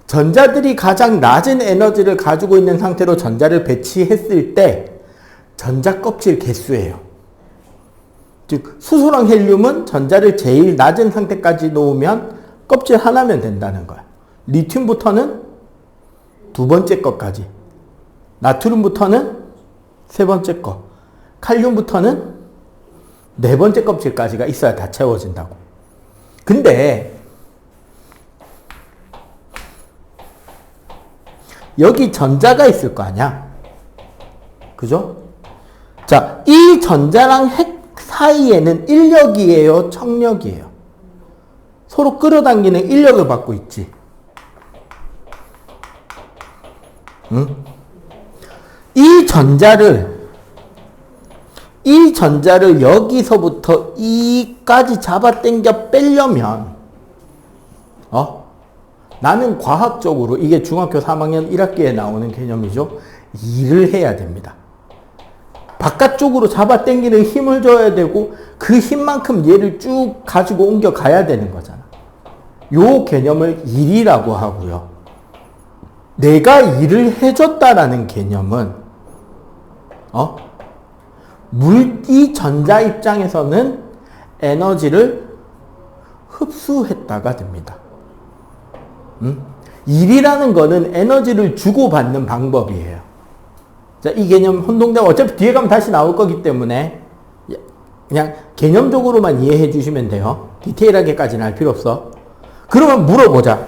전자들이 가장 낮은 에너지를 가지고 있는 상태로 전자를 배치했을 때 전자 껍질 개수예요. 즉 수소랑 헬륨은 전자를 제일 낮은 상태까지 놓으면 껍질 하나면 된다는 거야. 리튬부터는 두 번째 것까지, 나트륨부터는 세 번째 것, 칼륨부터는 네 번째 껍질까지가 있어야 다 채워진다고. 근데 여기 전자가 있을 거 아니야? 그죠? 자, 이 전자랑 핵 사이에는 인력이에요, 청력이에요? 서로 끌어당기는 인력을 받고 있지. 응? 이 전자를 여기서부터 이까지 잡아당겨 빼려면, 나는 과학적으로, 이게 중학교 3학년 1학기에 나오는 개념이죠. 일을 해야 됩니다. 바깥쪽으로 잡아당기는 힘을 줘야 되고, 그 힘만큼 얘를 쭉 가지고 옮겨 가야 되는 거잖아. 요 개념을 일이라고 하고요. 내가 일을 해줬다라는 개념은, 이 전자 입장에서는 에너지를 흡수했다가 됩니다. 일이라는 거는 에너지를 주고받는 방법이에요. 자, 이 개념 혼동되면 어차피 뒤에 가면 다시 나올 거기 때문에 그냥 개념적으로만 이해해 주시면 돼요. 디테일하게까지는 할 필요 없어. 그러면 물어보자.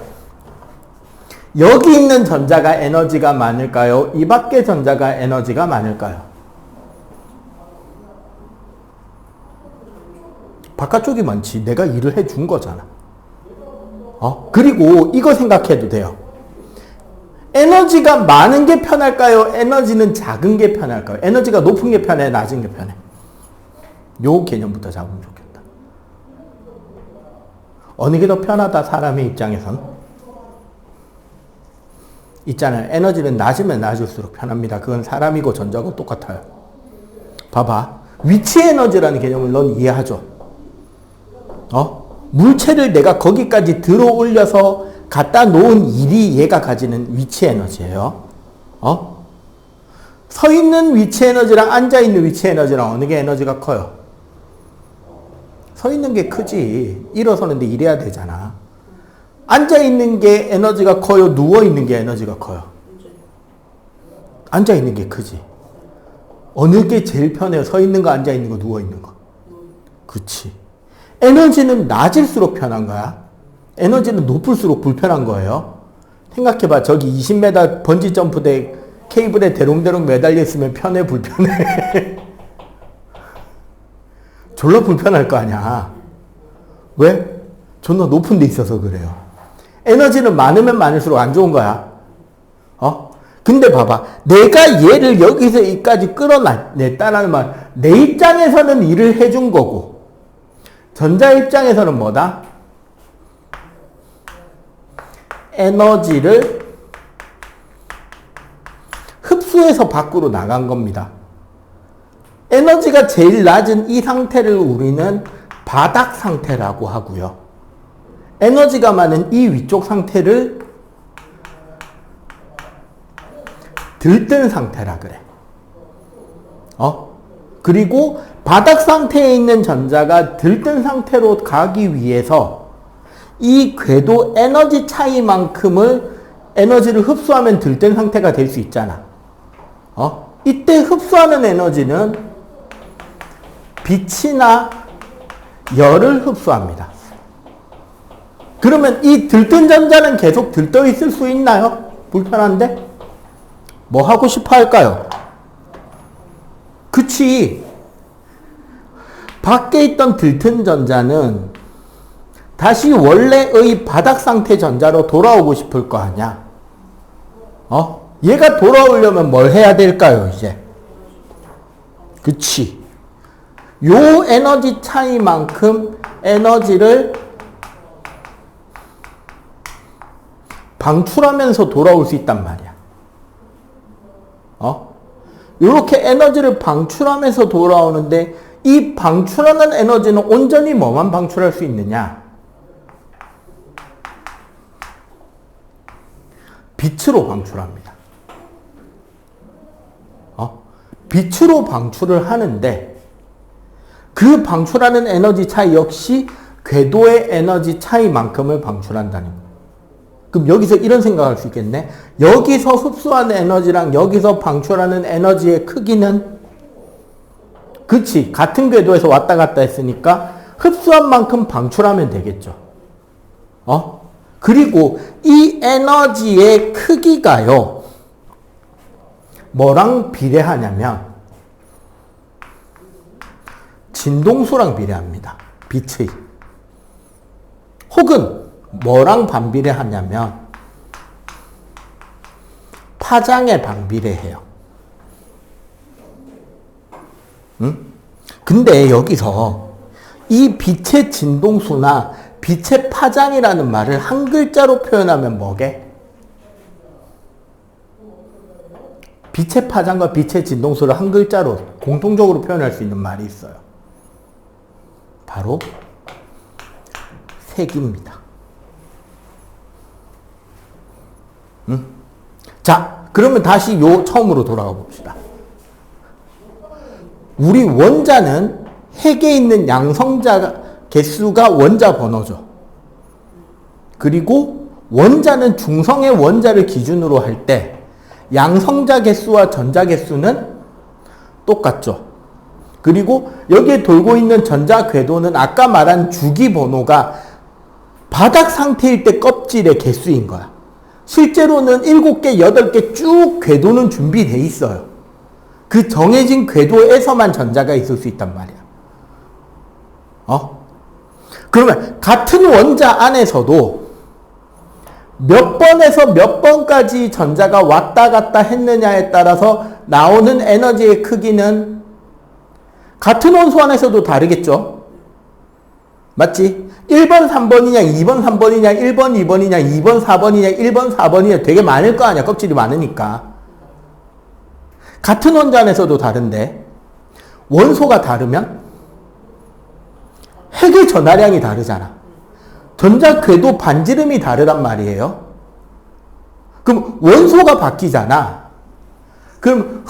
여기 있는 전자가 에너지가 많을까요? 이 밖의 전자가 에너지가 많을까요? 바깥쪽이 많지. 내가 일을 해준 거잖아. 그리고 이거 생각해도 돼요. 에너지가 많은 게 편할까요? 에너지는 작은 게 편할까요? 에너지가 높은 게 편해? 낮은 게 편해? 요 개념부터 잡으면 좋겠다. 어느 게 더 편하다, 사람의 입장에선? 있잖아요. 에너지는 낮으면 낮을수록 편합니다. 그건 사람이고 전자고 똑같아요. 봐봐. 위치 에너지라는 개념을 넌 이해하죠? 물체를 내가 거기까지 들어 올려서 갖다 놓은 일이 얘가 가지는 위치 에너지예요. 서 있는 위치 에너지랑 앉아 있는 위치 에너지랑 어느 게 에너지가 커요? 서 있는 게 크지. 일어서는데 일해야 되잖아. 앉아 있는 게 에너지가 커요? 누워 있는 게 에너지가 커요? 앉아 있는 게 크지. 어느 게 제일 편해요? 서 있는 거, 앉아 있는 거, 누워 있는 거? 그치. 에너지는 낮을수록 편한 거야. 에너지는 높을수록 불편한 거예요. 생각해봐. 저기 20m 번지 점프대 케이블에 대롱대롱 매달려 있으면 편해, 불편해? 졸라 불편할 거 아니야. 왜? 존나 높은 데 있어서 그래요. 에너지는 많으면 많을수록 안 좋은 거야. 근데 봐봐. 내가 얘를 여기서 여기까지 끌어냈다라는 말, 내 입장에서는 일을 해준 거고, 전자 입장에서는 뭐다? 에너지를 흡수해서 밖으로 나간 겁니다. 에너지가 제일 낮은 이 상태를 우리는 바닥 상태라고 하고요. 에너지가 많은 이 위쪽 상태를 들뜬 상태라 그래. 그리고 바닥 상태에 있는 전자가 들뜬 상태로 가기 위해서 이 궤도 에너지 차이만큼을 에너지를 흡수하면 들뜬 상태가 될 수 있잖아. 이때 흡수하는 에너지는 빛이나 열을 흡수합니다. 그러면 이 들뜬 전자는 계속 들떠 있을 수 있나요? 불편한데? 뭐 하고 싶어 할까요? 그치. 밖에 있던 들뜬 전자는 다시 원래의 바닥 상태 전자로 돌아오고 싶을 거 아니야. 얘가 돌아오려면 뭘 해야 될까요, 이제? 그치. 요 에너지 차이만큼 에너지를 방출하면서 돌아올 수 있단 말이야. 요렇게 에너지를 방출하면서 돌아오는데 이 방출하는 에너지는 온전히 뭐만 방출할 수 있느냐? 빛으로 방출합니다. 빛으로 방출을 하는데 그 방출하는 에너지 차이 역시 궤도의 에너지 차이만큼을 방출한다는 거예요. 그럼 여기서 이런 생각할 수 있겠네. 여기서 흡수하는 에너지랑 여기서 방출하는 에너지의 크기는 그치. 같은 궤도에서 왔다 갔다 했으니까 흡수한 만큼 방출하면 되겠죠. 그리고 이 에너지의 크기가요. 뭐랑 비례하냐면 진동수랑 비례합니다. 빛의. 혹은 뭐랑 반비례하냐면 파장에 반비례해요. 근데 여기서 이 빛의 진동수나 빛의 파장이라는 말을 한 글자로 표현하면 뭐게? 빛의 파장과 빛의 진동수를 한 글자로 공통적으로 표현할 수 있는 말이 있어요. 바로 색입니다. 자, 그러면 다시 처음으로 돌아가 봅시다. 우리 원자는 핵에 있는 양성자 개수가 원자 번호죠. 그리고 원자는 중성의 원자를 기준으로 할 때 양성자 개수와 전자 개수는 똑같죠. 그리고 여기에 돌고 있는 전자 궤도는 아까 말한 주기 번호가 바닥 상태일 때 껍질의 개수인 거야. 실제로는 7개, 8개 쭉 궤도는 준비되어 있어요. 그 정해진 궤도에서만 전자가 있을 수 있단 말이야. 그러면 같은 원자 안에서도 몇 번에서 몇 번까지 전자가 왔다 갔다 했느냐에 따라서 나오는 에너지의 크기는 같은 원소 안에서도 다르겠죠? 맞지? 1번, 3번이냐, 2번, 3번이냐, 1번, 2번이냐, 2번, 4번이냐, 1번, 4번이냐 되게 많을 거 아니야. 껍질이 많으니까. 같은 원자 안에서도 다른데 원소가 다르면 핵의 전하량이 다르잖아. 전자 궤도 반지름이 다르단 말이에요. 그럼 원소가 바뀌잖아. 그럼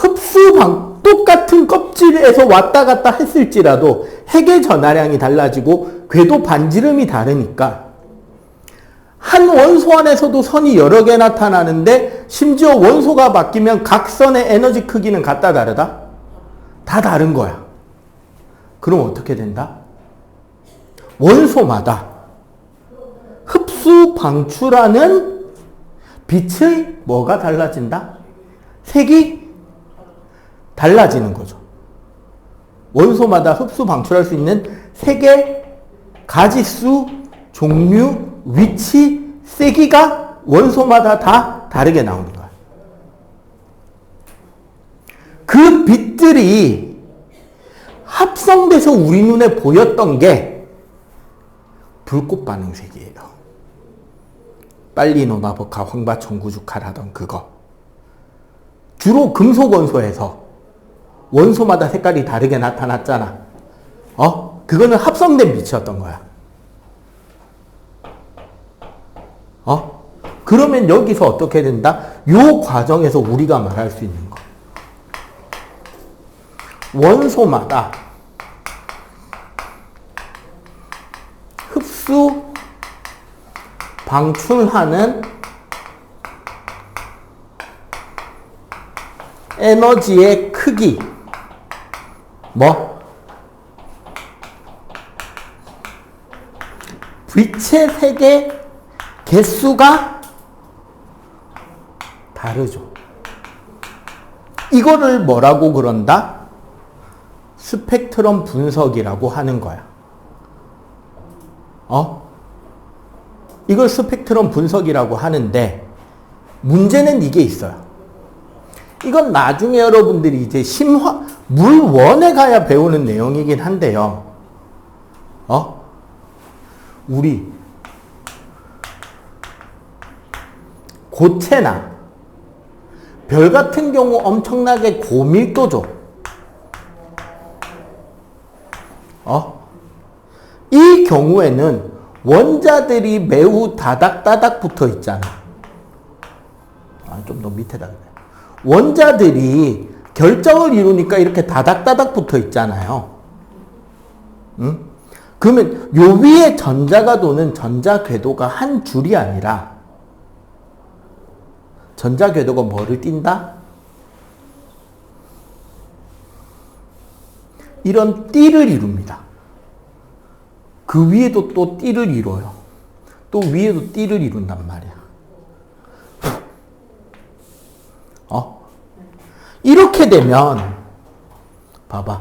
똑같은 껍질에서 왔다 갔다 했을지라도 핵의 전하량이 달라지고 궤도 반지름이 다르니까 한 원소 안에서도 선이 여러 개 나타나는데 심지어 원소가 바뀌면 각 선의 에너지 크기는 같다 다르다? 다 다른 거야. 그럼 어떻게 된다? 원소마다 흡수 방출하는 빛의 뭐가 달라진다? 색이 달라지는 거죠. 원소마다 흡수 방출할 수 있는 색의 가지수, 종류, 위치, 세기가 원소마다 다 다르게 나오는 거야. 그 빛들이 합성돼서 우리 눈에 보였던 게 불꽃 반응색이에요. 빨리노나보카 황바천구주카라던 그거. 주로 금속 원소에서 원소마다 색깔이 다르게 나타났잖아. 그거는 합성된 빛이었던 거야. 그러면 여기서 어떻게 된다? 요 과정에서 우리가 말할 수 있는 거. 원소마다 흡수, 방출하는 에너지의 크기. 빛의 색의 개수가 다르죠. 이거를 뭐라고 그런다? 스펙트럼 분석이라고 하는 거야. 이걸 스펙트럼 분석이라고 하는데 문제는 이게 있어요. 이건 나중에 여러분들이 이제 물원에 가야 배우는 내용이긴 한데요. 우리 고체나 별 같은 경우 엄청나게 고밀도죠. 이 경우에는 원자들이 매우 다닥다닥 붙어 있잖아. 좀 더 밑에다 그래. 원자들이 결정을 이루니까 이렇게 다닥다닥 붙어 있잖아요. 응? 그러면 요 위에 전자가 도는 전자 궤도가 한 줄이 아니라 전자 궤도가 뭐를 띈다? 이런 띠를 이룹니다. 그 위에도 또 띠를 이뤄요. 또 위에도 띠를 이룬단 말이야. 이렇게 되면 봐봐.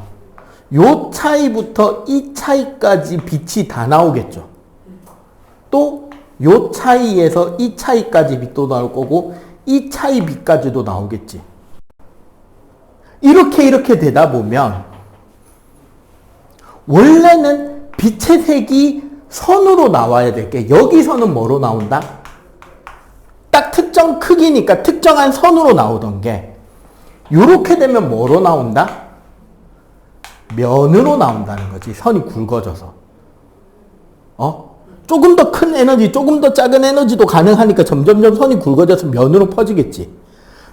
요 차이부터 이 차이까지 빛이 다 나오겠죠. 또 요 차이에서 이 차이까지 빛도 나올 거고 이 차이 빛까지도 나오겠지. 이렇게 되다 보면 원래는 빛의 색이 선으로 나와야 될 게 여기서는 뭐로 나온다? 딱 특정 크기니까 특정한 선으로 나오던 게 이렇게 되면 뭐로 나온다? 면으로 나온다는 거지. 선이 굵어져서. 조금 더 큰 에너지, 조금 더 작은 에너지도 가능하니까 점점점 선이 굵어져서 면으로 퍼지겠지.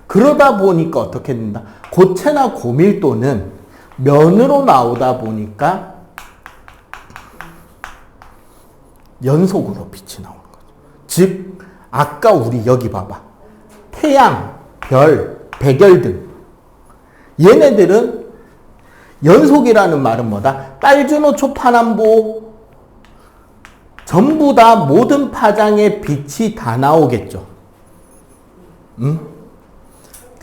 그러다 보니까 어떻게 된다? 고체나 고밀도는 면으로 나오다 보니까 연속으로 빛이 나오는 거죠. 즉, 아까 우리 여기 봐봐. 태양, 별, 백열 등. 얘네들은 연속이라는 말은 뭐다? 빨주노 초파남보 전부 다 모든 파장의 빛이 다 나오겠죠.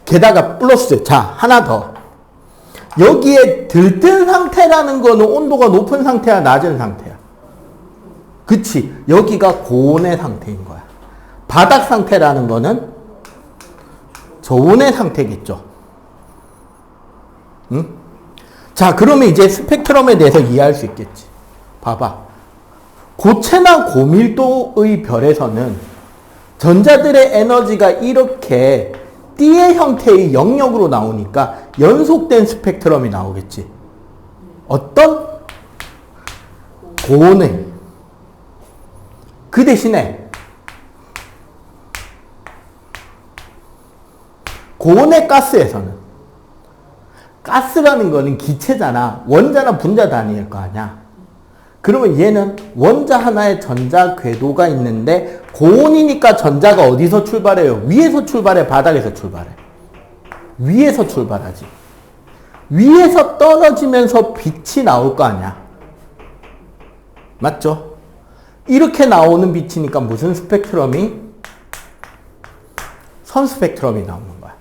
게다가 플러스. 자, 하나 더. 여기에 들뜬 상태라는 거는 온도가 높은 상태야, 낮은 상태야? 그치. 여기가 고온의 상태인 거야. 바닥 상태라는 거는 저온의 상태겠죠. 자, 그러면 이제 스펙트럼에 대해서 이해할 수 있겠지. 봐봐. 고체나 고밀도의 별에서는 전자들의 에너지가 이렇게 띠의 형태의 영역으로 나오니까 연속된 스펙트럼이 나오겠지. 어떤? 고온의. 그 대신에 고온의 가스에서는 가스라는 거는 기체잖아. 원자나 분자 단위일 거 아니야. 그러면 얘는 원자 하나에 전자 궤도가 있는데 고온이니까 전자가 어디서 출발해요? 위에서 출발해? 바닥에서 출발해? 위에서 출발하지. 위에서 떨어지면서 빛이 나올 거 아니야. 맞죠? 이렇게 나오는 빛이니까 무슨 스펙트럼이? 선 스펙트럼이 나오는 거야.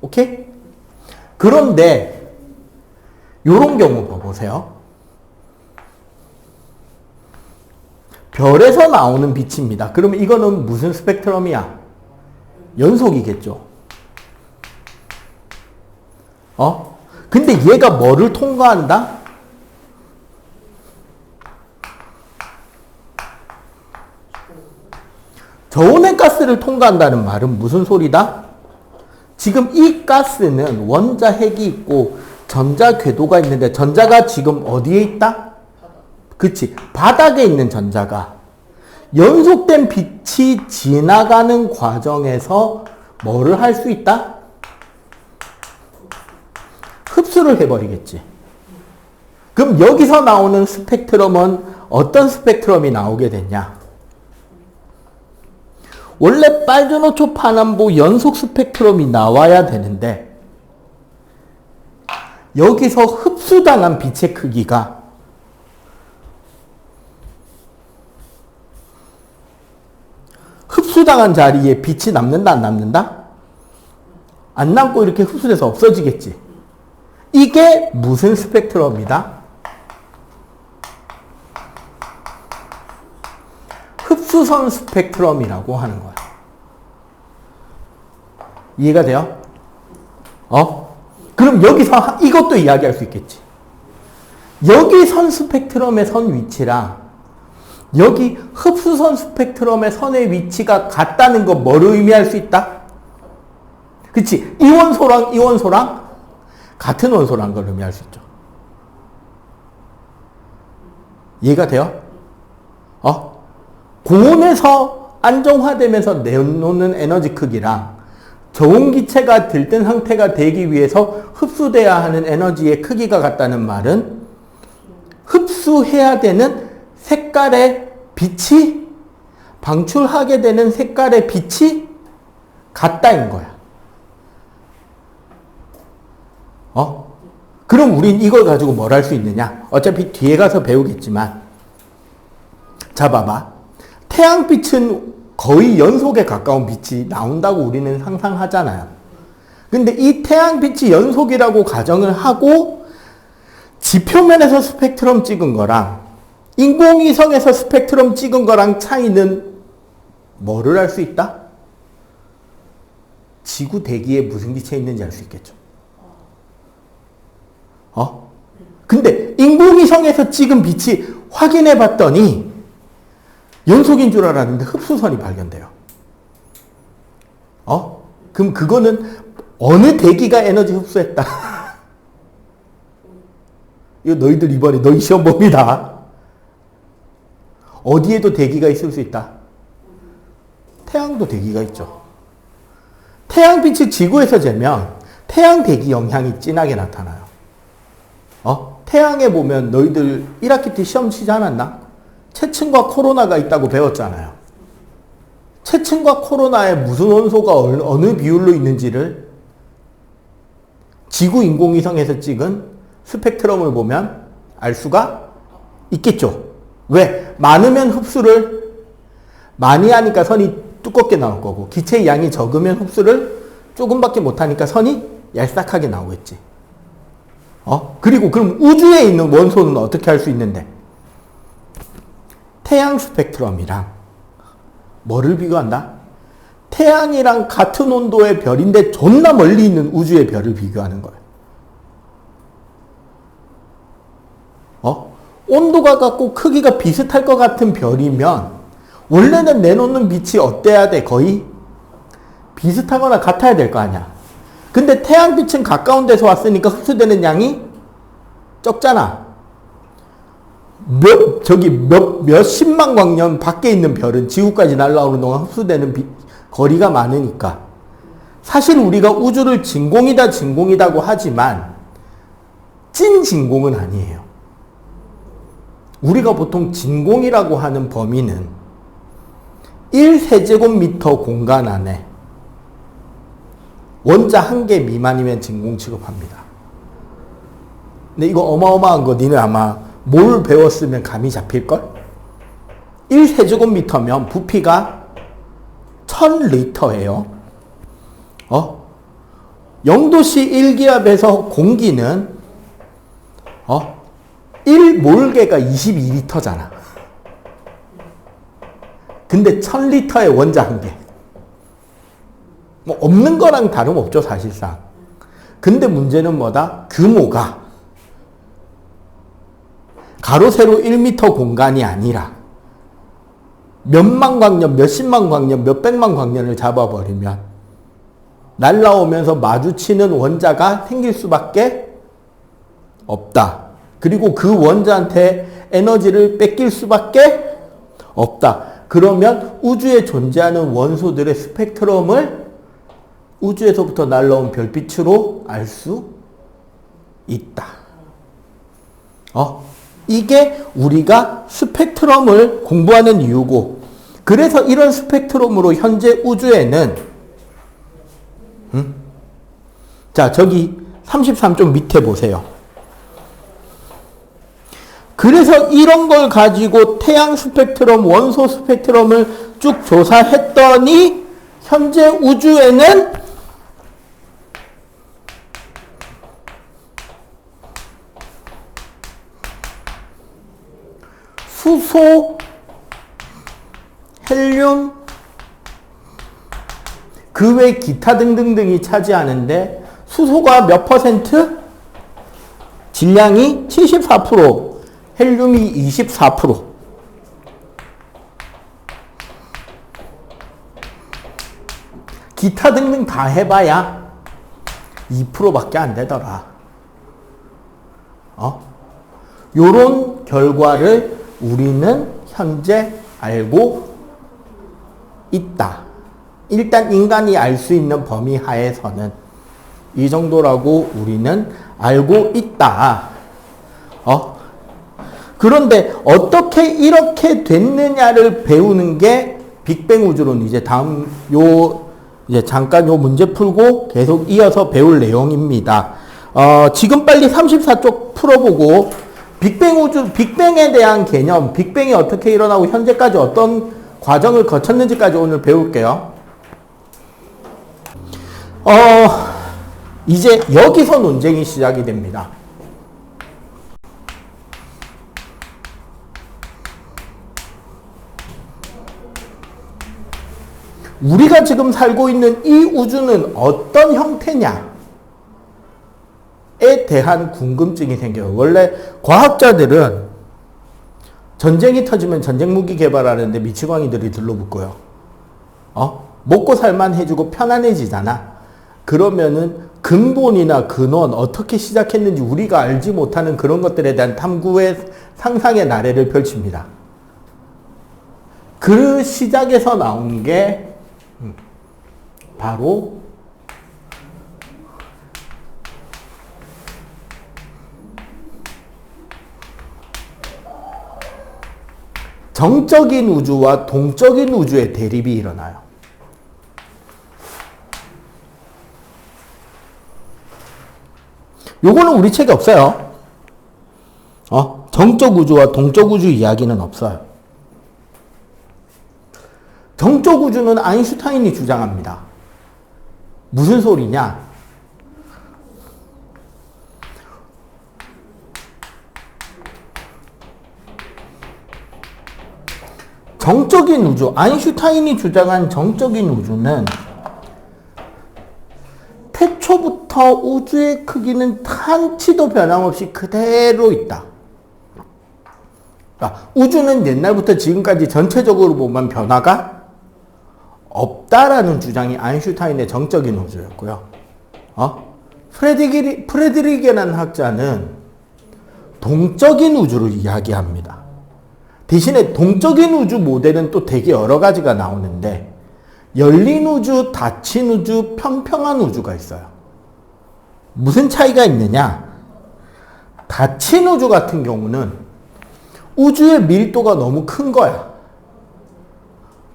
오케이? 그런데 요런 경우 봐보세요. 별에서 나오는 빛입니다. 그러면 이거는 무슨 스펙트럼이야? 연속이겠죠. 근데 얘가 뭐를 통과한다? 저온의 가스를 통과한다는 말은 무슨 소리다? 지금 이 가스는 원자 핵이 있고 전자 궤도가 있는데 전자가 지금 어디에 있다? 그치. 바닥에 있는 전자가 연속된 빛이 지나가는 과정에서 뭐를 할 수 있다? 흡수를 해버리겠지. 그럼 여기서 나오는 스펙트럼은 어떤 스펙트럼이 나오게 되냐? 원래 빨주노초 파남보 연속 스펙트럼이 나와야 되는데 여기서 흡수당한 빛의 크기가 흡수당한 자리에 빛이 남는다, 안 남는다? 안 남고 이렇게 흡수돼서 없어지겠지. 이게 무슨 스펙트럼이다? 흡수선 스펙트럼이라고 하는 거야. 이해가 돼요? 그럼 여기서 이것도 이야기할 수 있겠지. 여기 선 스펙트럼의 선 위치랑 여기 흡수선 스펙트럼의 선의 위치가 같다는 거 뭐를 의미할 수 있다? 그치? 이 원소랑 같은 원소라는 걸 의미할 수 있죠. 이해가 돼요? 고온에서 안정화되면서 내놓는 에너지 크기랑 저온기체가 들뜬 상태가 되기 위해서 흡수돼야 하는 에너지의 크기가 같다는 말은 흡수해야 되는 색깔의 빛이 방출하게 되는 색깔의 빛이 같다인 거야. 그럼 우린 이걸 가지고 뭘 할 수 있느냐? 어차피 뒤에 가서 배우겠지만 자 봐봐. 태양빛은 거의 연속에 가까운 빛이 나온다고 우리는 상상하잖아요. 근데 이 태양빛이 연속이라고 가정을 하고 지표면에서 스펙트럼 찍은 거랑 인공위성에서 스펙트럼 찍은 거랑 차이는 뭐를 알 수 있다? 지구 대기에 무슨 기체 있는지 알 수 있겠죠. 근데 인공위성에서 찍은 빛이 확인해 봤더니 연속인 줄 알았는데 흡수선이 발견돼요. 그럼 그거는 어느 대기가 에너지 흡수했다. 이거 너희들 이번에 너희 시험 봅니다. 어디에도 대기가 있을 수 있다. 태양도 대기가 있죠. 태양빛이 지구에서 재면 태양 대기 영향이 진하게 나타나요. 태양에 보면 너희들 1학기 때 시험 치지 않았나? 체층과 코로나가 있다고 배웠잖아요. 체층과 코로나에 무슨 원소가 어느 비율로 있는지를 지구 인공위성에서 찍은 스펙트럼을 보면 알 수가 있겠죠. 왜? 많으면 흡수를 많이 하니까 선이 두껍게 나올 거고 기체의 양이 적으면 흡수를 조금밖에 못하니까 선이 얄싹하게 나오겠지. 그리고 그럼 우주에 있는 원소는 어떻게 할 수 있는데? 태양 스펙트럼이랑 뭐를 비교한다? 태양이랑 같은 온도의 별인데 존나 멀리 있는 우주의 별을 비교하는 거예요. 온도가 같고 크기가 비슷할 것 같은 별이면 원래는 내놓는 빛이 어때야 돼? 거의 비슷하거나 같아야 될 거 아니야. 근데 태양빛은 가까운 데서 왔으니까 흡수되는 양이 적잖아. 몇십만 광년 밖에 있는 별은 지구까지 날아오는 동안 흡수되는 거리가 많으니까. 사실 우리가 우주를 진공이다고 하지만 찐 진공은 아니에요. 우리가 보통 진공이라고 하는 범위는 1세제곱미터 공간 안에 원자 1개 미만이면 진공 취급합니다. 근데 이거 어마어마한 거 니는 아마 뭘 배웠으면 감이 잡힐걸? 1세제곱미터면 부피가 1000리터예요. 0도씨 1기압에서 공기는 1몰개가 22리터잖아. 근데 1000리터의 원자 1개. 뭐 없는 거랑 다름없죠, 사실상. 근데 문제는 뭐다? 규모가 가로 세로 1m 공간이 아니라 몇만 광년, 몇십만 광년, 몇백만 광년을 잡아버리면 날라오면서 마주치는 원자가 생길 수밖에 없다. 그리고 그 원자한테 에너지를 뺏길 수밖에 없다. 그러면 우주에 존재하는 원소들의 스펙트럼을 우주에서부터 날라온 별빛으로 알 수 있다. 이게 우리가 스펙트럼을 공부하는 이유고, 그래서 이런 스펙트럼으로 현재 우주에는 자, 저기 33쪽 밑에 보세요. 그래서 이런 걸 가지고 태양 스펙트럼, 원소 스펙트럼을 쭉 조사했더니 현재 우주에는 수소, 헬륨, 그 외 기타 등등등이 차지하는데 수소가 몇 퍼센트? 질량이 74%, 헬륨이 24%. 기타 등등 다 해봐야 2%밖에 안 되더라. 요런 결과를 우리는 현재 알고 있다. 일단 인간이 알 수 있는 범위 하에서는 이 정도라고 우리는 알고 있다. 그런데 어떻게 이렇게 됐느냐를 배우는 게 빅뱅 우주론. 이제 다음 이제 잠깐 요 문제 풀고 계속 이어서 배울 내용입니다. 지금 빨리 34쪽 풀어보고 빅뱅에 대한 개념, 빅뱅이 어떻게 일어나고 현재까지 어떤 과정을 거쳤는지까지 오늘 배울게요. 이제 여기서 논쟁이 시작이 됩니다. 우리가 지금 살고 있는 이 우주는 어떤 형태냐에 대한 궁금증이 생겨요. 원래 과학자들은 전쟁이 터지면 전쟁 무기 개발하는데 미치광이들이 들러붙고요. 먹고 살만 해주고 편안해지잖아. 그러면은 근본이나 근원 어떻게 시작했는지 우리가 알지 못하는 그런 것들에 대한 탐구의 상상의 나래를 펼칩니다. 그 시작에서 나온 게 바로 정적인 우주와 동적인 우주의 대립이 일어나요. 요거는 우리 책에 없어요. 정적 우주와 동적 우주 이야기는 없어요. 정적 우주는 아인슈타인이 주장합니다. 무슨 소리냐? 정적인 우주, 아인슈타인이 주장한 정적인 우주는 태초부터 우주의 크기는 한치도 변함없이 그대로 있다. 그러니까 우주는 옛날부터 지금까지 전체적으로 보면 변화가 없다라는 주장이 아인슈타인의 정적인 우주였고요. 프레드리게라는 학자는 동적인 우주를 이야기합니다. 대신에 동적인 우주 모델은 또 되게 여러 가지가 나오는데 열린 우주, 닫힌 우주, 평평한 우주가 있어요. 무슨 차이가 있느냐? 닫힌 우주 같은 경우는 우주의 밀도가 너무 큰 거야.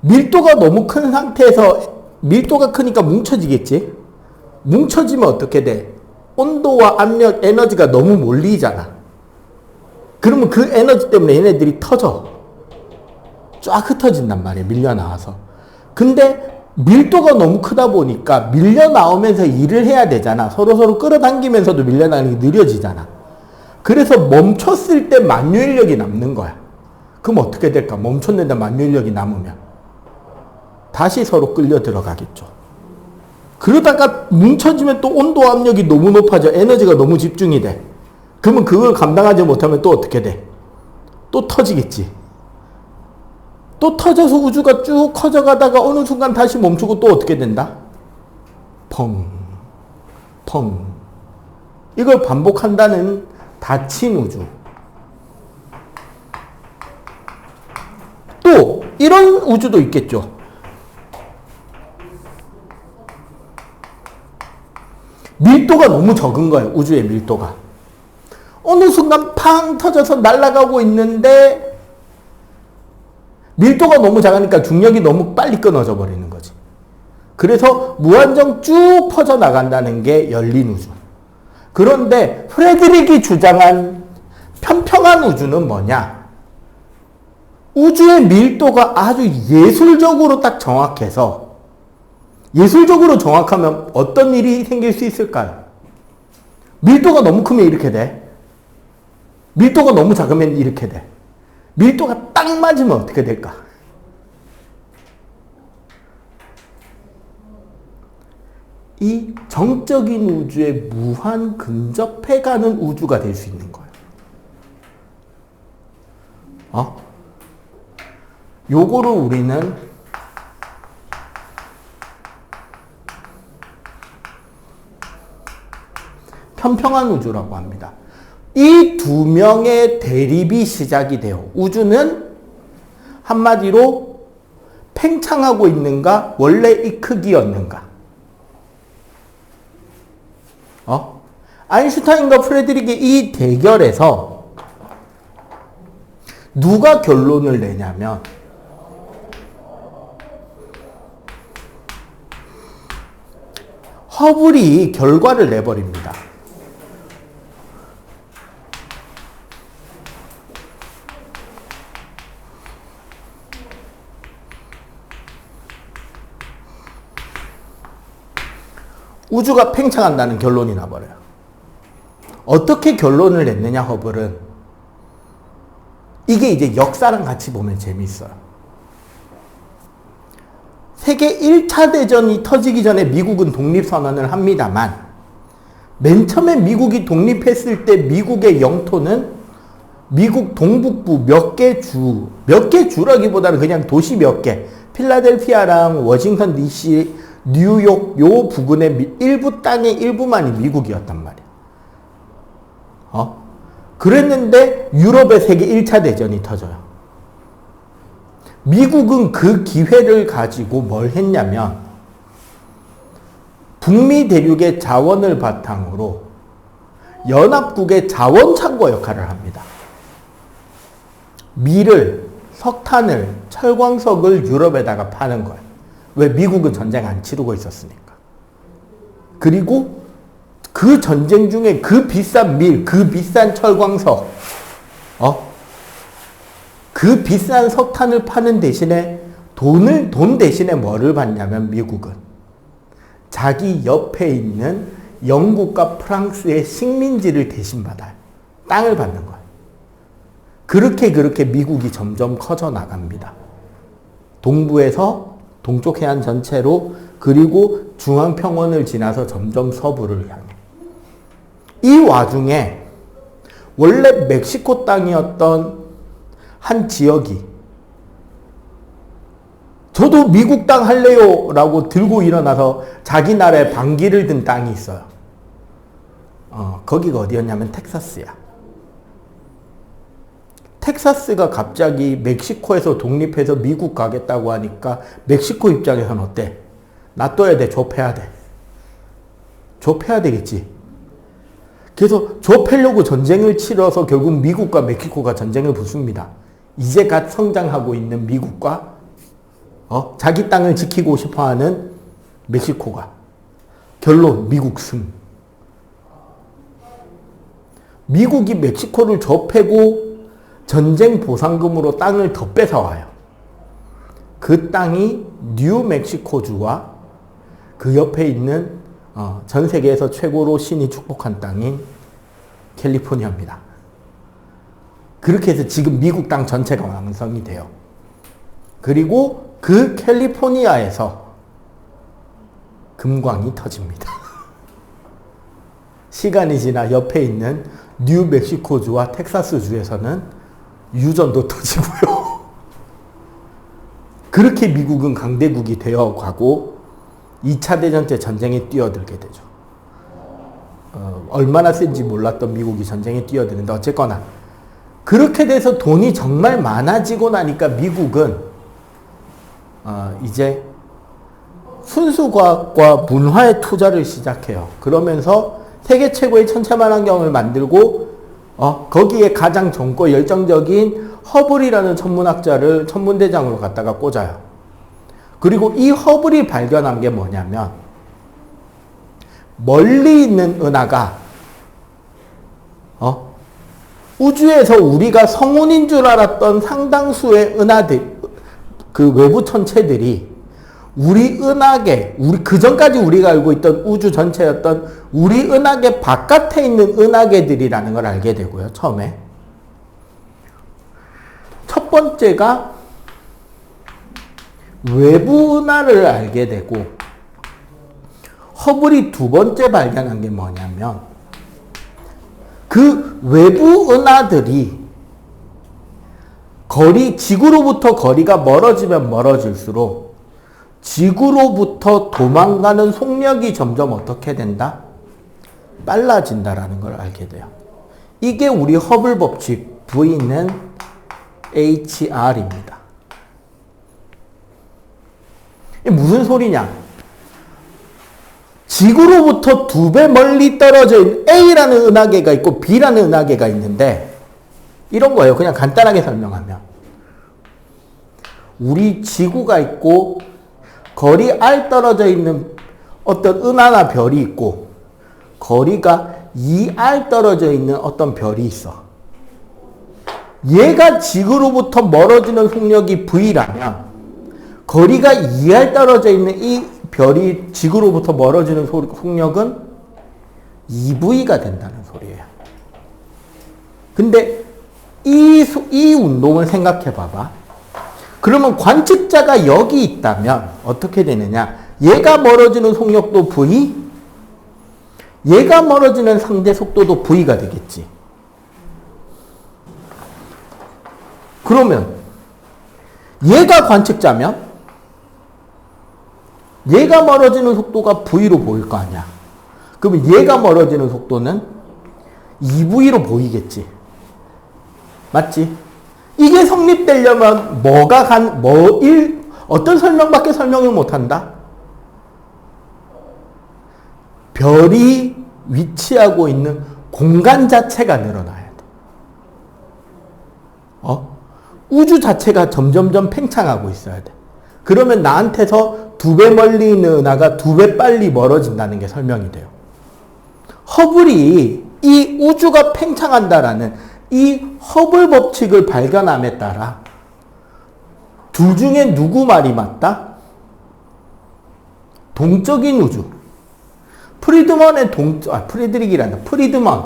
밀도가 너무 큰 상태에서 밀도가 크니까 뭉쳐지겠지? 뭉쳐지면 어떻게 돼? 온도와 압력, 에너지가 너무 몰리잖아. 그러면 그 에너지 때문에 얘네들이 터져. 쫙 흩어진단 말이에요. 밀려 나와서. 근데 밀도가 너무 크다 보니까 밀려 나오면서 일을 해야 되잖아. 서로 끌어당기면서도 밀려 나가는 게 느려지잖아. 그래서 멈췄을 때 만유인력이 남는 거야. 그럼 어떻게 될까? 멈췄는데 만유인력이 남으면 다시 서로 끌려 들어가겠죠. 그러다가 뭉쳐지면 또 온도 압력이 너무 높아져. 에너지가 너무 집중이 돼. 그러면 그걸 감당하지 못하면 또 어떻게 돼? 또 터지겠지. 또 터져서 우주가 쭉 커져가다가 어느 순간 다시 멈추고 또 어떻게 된다? 펑, 펑. 이걸 반복한다는 닫힌 우주. 또 이런 우주도 있겠죠. 밀도가 너무 적은 거예요. 우주의 밀도가. 어느 순간 팡 터져서 날아가고 있는데 밀도가 너무 작으니까 중력이 너무 빨리 끊어져 버리는 거지. 그래서 무한정 쭉 퍼져나간다는 게 열린 우주. 그런데 프레드릭이 주장한 평평한 우주는 뭐냐? 우주의 밀도가 아주 예술적으로 딱 정확해서 예술적으로 정확하면 어떤 일이 생길 수 있을까요? 밀도가 너무 크면 이렇게 돼. 밀도가 너무 작으면 이렇게 돼. 밀도가 딱 맞으면 어떻게 될까? 이 정적인 우주에 무한 근접해가는 우주가 될 수 있는 거예요. 요거를 우리는 편평한 우주라고 합니다. 이 두 명의 대립이 시작이 돼요. 우주는 한마디로 팽창하고 있는가, 원래 이 크기였는가. 아인슈타인과 프레드릭의 이 대결에서 누가 결론을 내냐면 허블이 결과를 내버립니다. 우주가 팽창한다는 결론이 나버려요. 어떻게 결론을 냈느냐, 허블은. 이게 이제 역사랑 같이 보면 재미있어요. 세계 1차 대전이 터지기 전에 미국은 독립선언을 합니다만, 맨 처음에 미국이 독립했을 때 미국의 영토는 미국 동북부 몇 개 주라기보다는 그냥 도시 몇 개, 필라델피아랑 워싱턴 DC, 뉴욕 요 부근의 일부 땅의 일부만이 미국이었단 말이야. 그랬는데 유럽의 세계 1차 대전이 터져요. 미국은 그 기회를 가지고 뭘 했냐면 북미 대륙의 자원을 바탕으로 연합국의 자원 창고 역할을 합니다. 밀을, 석탄을, 철광석을 유럽에다가 파는 거예요. 왜? 미국은 전쟁 안 치르고 있었으니까. 그리고 그 전쟁 중에 그 비싼 밀, 그 비싼 철광석, 그 비싼 석탄을 파는 대신에 돈 대신에 뭐를 받냐면 미국은 자기 옆에 있는 영국과 프랑스의 식민지를 대신 받아요. 땅을 받는 거예요. 그렇게 미국이 점점 커져 나갑니다. 동부에서 동쪽 해안 전체로, 그리고 중앙평원을 지나서 점점 서부를 향해. 이 와중에 원래 멕시코 땅이었던 한 지역이 저도 미국 땅 할래요 라고 들고 일어나서 자기 나라에 반기를 든 땅이 있어요. 거기가 어디였냐면 텍사스야. 텍사스가 갑자기 멕시코에서 독립해서 미국 가겠다고 하니까 멕시코 입장에서는 어때? 놔둬야 돼, 좁혀야 돼. 좁혀야 되겠지. 그래서 좁히려고 전쟁을 치러서 결국 미국과 멕시코가 전쟁을 붙습니다. 이제 갓 성장하고 있는 미국과 자기 땅을 지키고 싶어하는 멕시코가. 결론 미국 승. 미국이 멕시코를 좁히고 전쟁 보상금으로 땅을 더 뺏어와요. 그 땅이 뉴멕시코주와 그 옆에 있는 전 세계에서 최고로 신이 축복한 땅인 캘리포니아입니다. 그렇게 해서 지금 미국 땅 전체가 완성이 돼요. 그리고 그 캘리포니아에서 금광이 터집니다. 시간이 지나 옆에 있는 뉴멕시코주와 텍사스주에서는 유전도 터지고요. 그렇게 미국은 강대국이 되어 가고 2차 대전 때 전쟁에 뛰어들게 되죠. 얼마나 센지 몰랐던 미국이 전쟁에 뛰어드는데 어쨌거나 그렇게 돼서 돈이 정말 많아지고 나니까 미국은 이제 순수과학과 문화에 투자를 시작해요. 그러면서 세계 최고의 천체만환경을 만들고 거기에 가장 젊고 열정적인 허블이라는 천문학자를 천문대장으로 갖다가 꽂아요. 그리고 이 허블이 발견한 게 뭐냐면 멀리 있는 은하가 우주에서 우리가 성운인 줄 알았던 상당수의 은하들, 그 외부 천체들이 우리 은하계, 그 전까지 우리가 알고 있던 우주 전체였던 우리 은하계 바깥에 있는 은하계들이라는 걸 알게 되고요. 처음에 첫 번째가 외부 은하를 알게 되고, 허블이 두 번째 발견한 게 뭐냐면 그 외부 은하들이 지구로부터 거리가 멀어지면 멀어질수록 지구로부터 도망가는 속력이 점점 어떻게 된다? 빨라진다라는 걸 알게 돼요. 이게 우리 허블 법칙 V는 HR입니다. 이게 무슨 소리냐? 지구로부터 2배 멀리 떨어져 있는 A라는 은하계가 있고 B라는 은하계가 있는데 이런 거예요. 그냥 간단하게 설명하면 우리 지구가 있고 거리 R 떨어져 있는 어떤 은하나 별이 있고 거리가 2R 떨어져 있는 어떤 별이 있어. 얘가 지구로부터 멀어지는 속력이 V라면 거리가 2R 떨어져 있는 이 별이 지구로부터 멀어지는 속력은 2V가 된다는 소리예요. 근데 이 운동을 생각해 봐봐. 그러면 관측자가 여기 있다면 어떻게 되느냐? 얘가 멀어지는 속력도 V, 얘가 멀어지는 상대 속도도 V가 되겠지. 그러면 얘가 관측자면 얘가 멀어지는 속도가 V로 보일 거 아니야. 그러면 얘가 멀어지는 속도는 2V로 보이겠지. 맞지? 이게 성립되려면 어떤 설명밖에 설명을 못한다? 별이 위치하고 있는 공간 자체가 늘어나야 돼. 우주 자체가 점점점 팽창하고 있어야 돼. 그러면 나한테서 2배 멀리 있는 은하가 2배 빨리 멀어진다는 게 설명이 돼요. 허블이 이 우주가 팽창한다라는 이 허블 법칙을 발견함에 따라 둘 중에 누구 말이 맞다? 동적인 우주. 프리드먼의 프리드릭이란다. 프리드먼.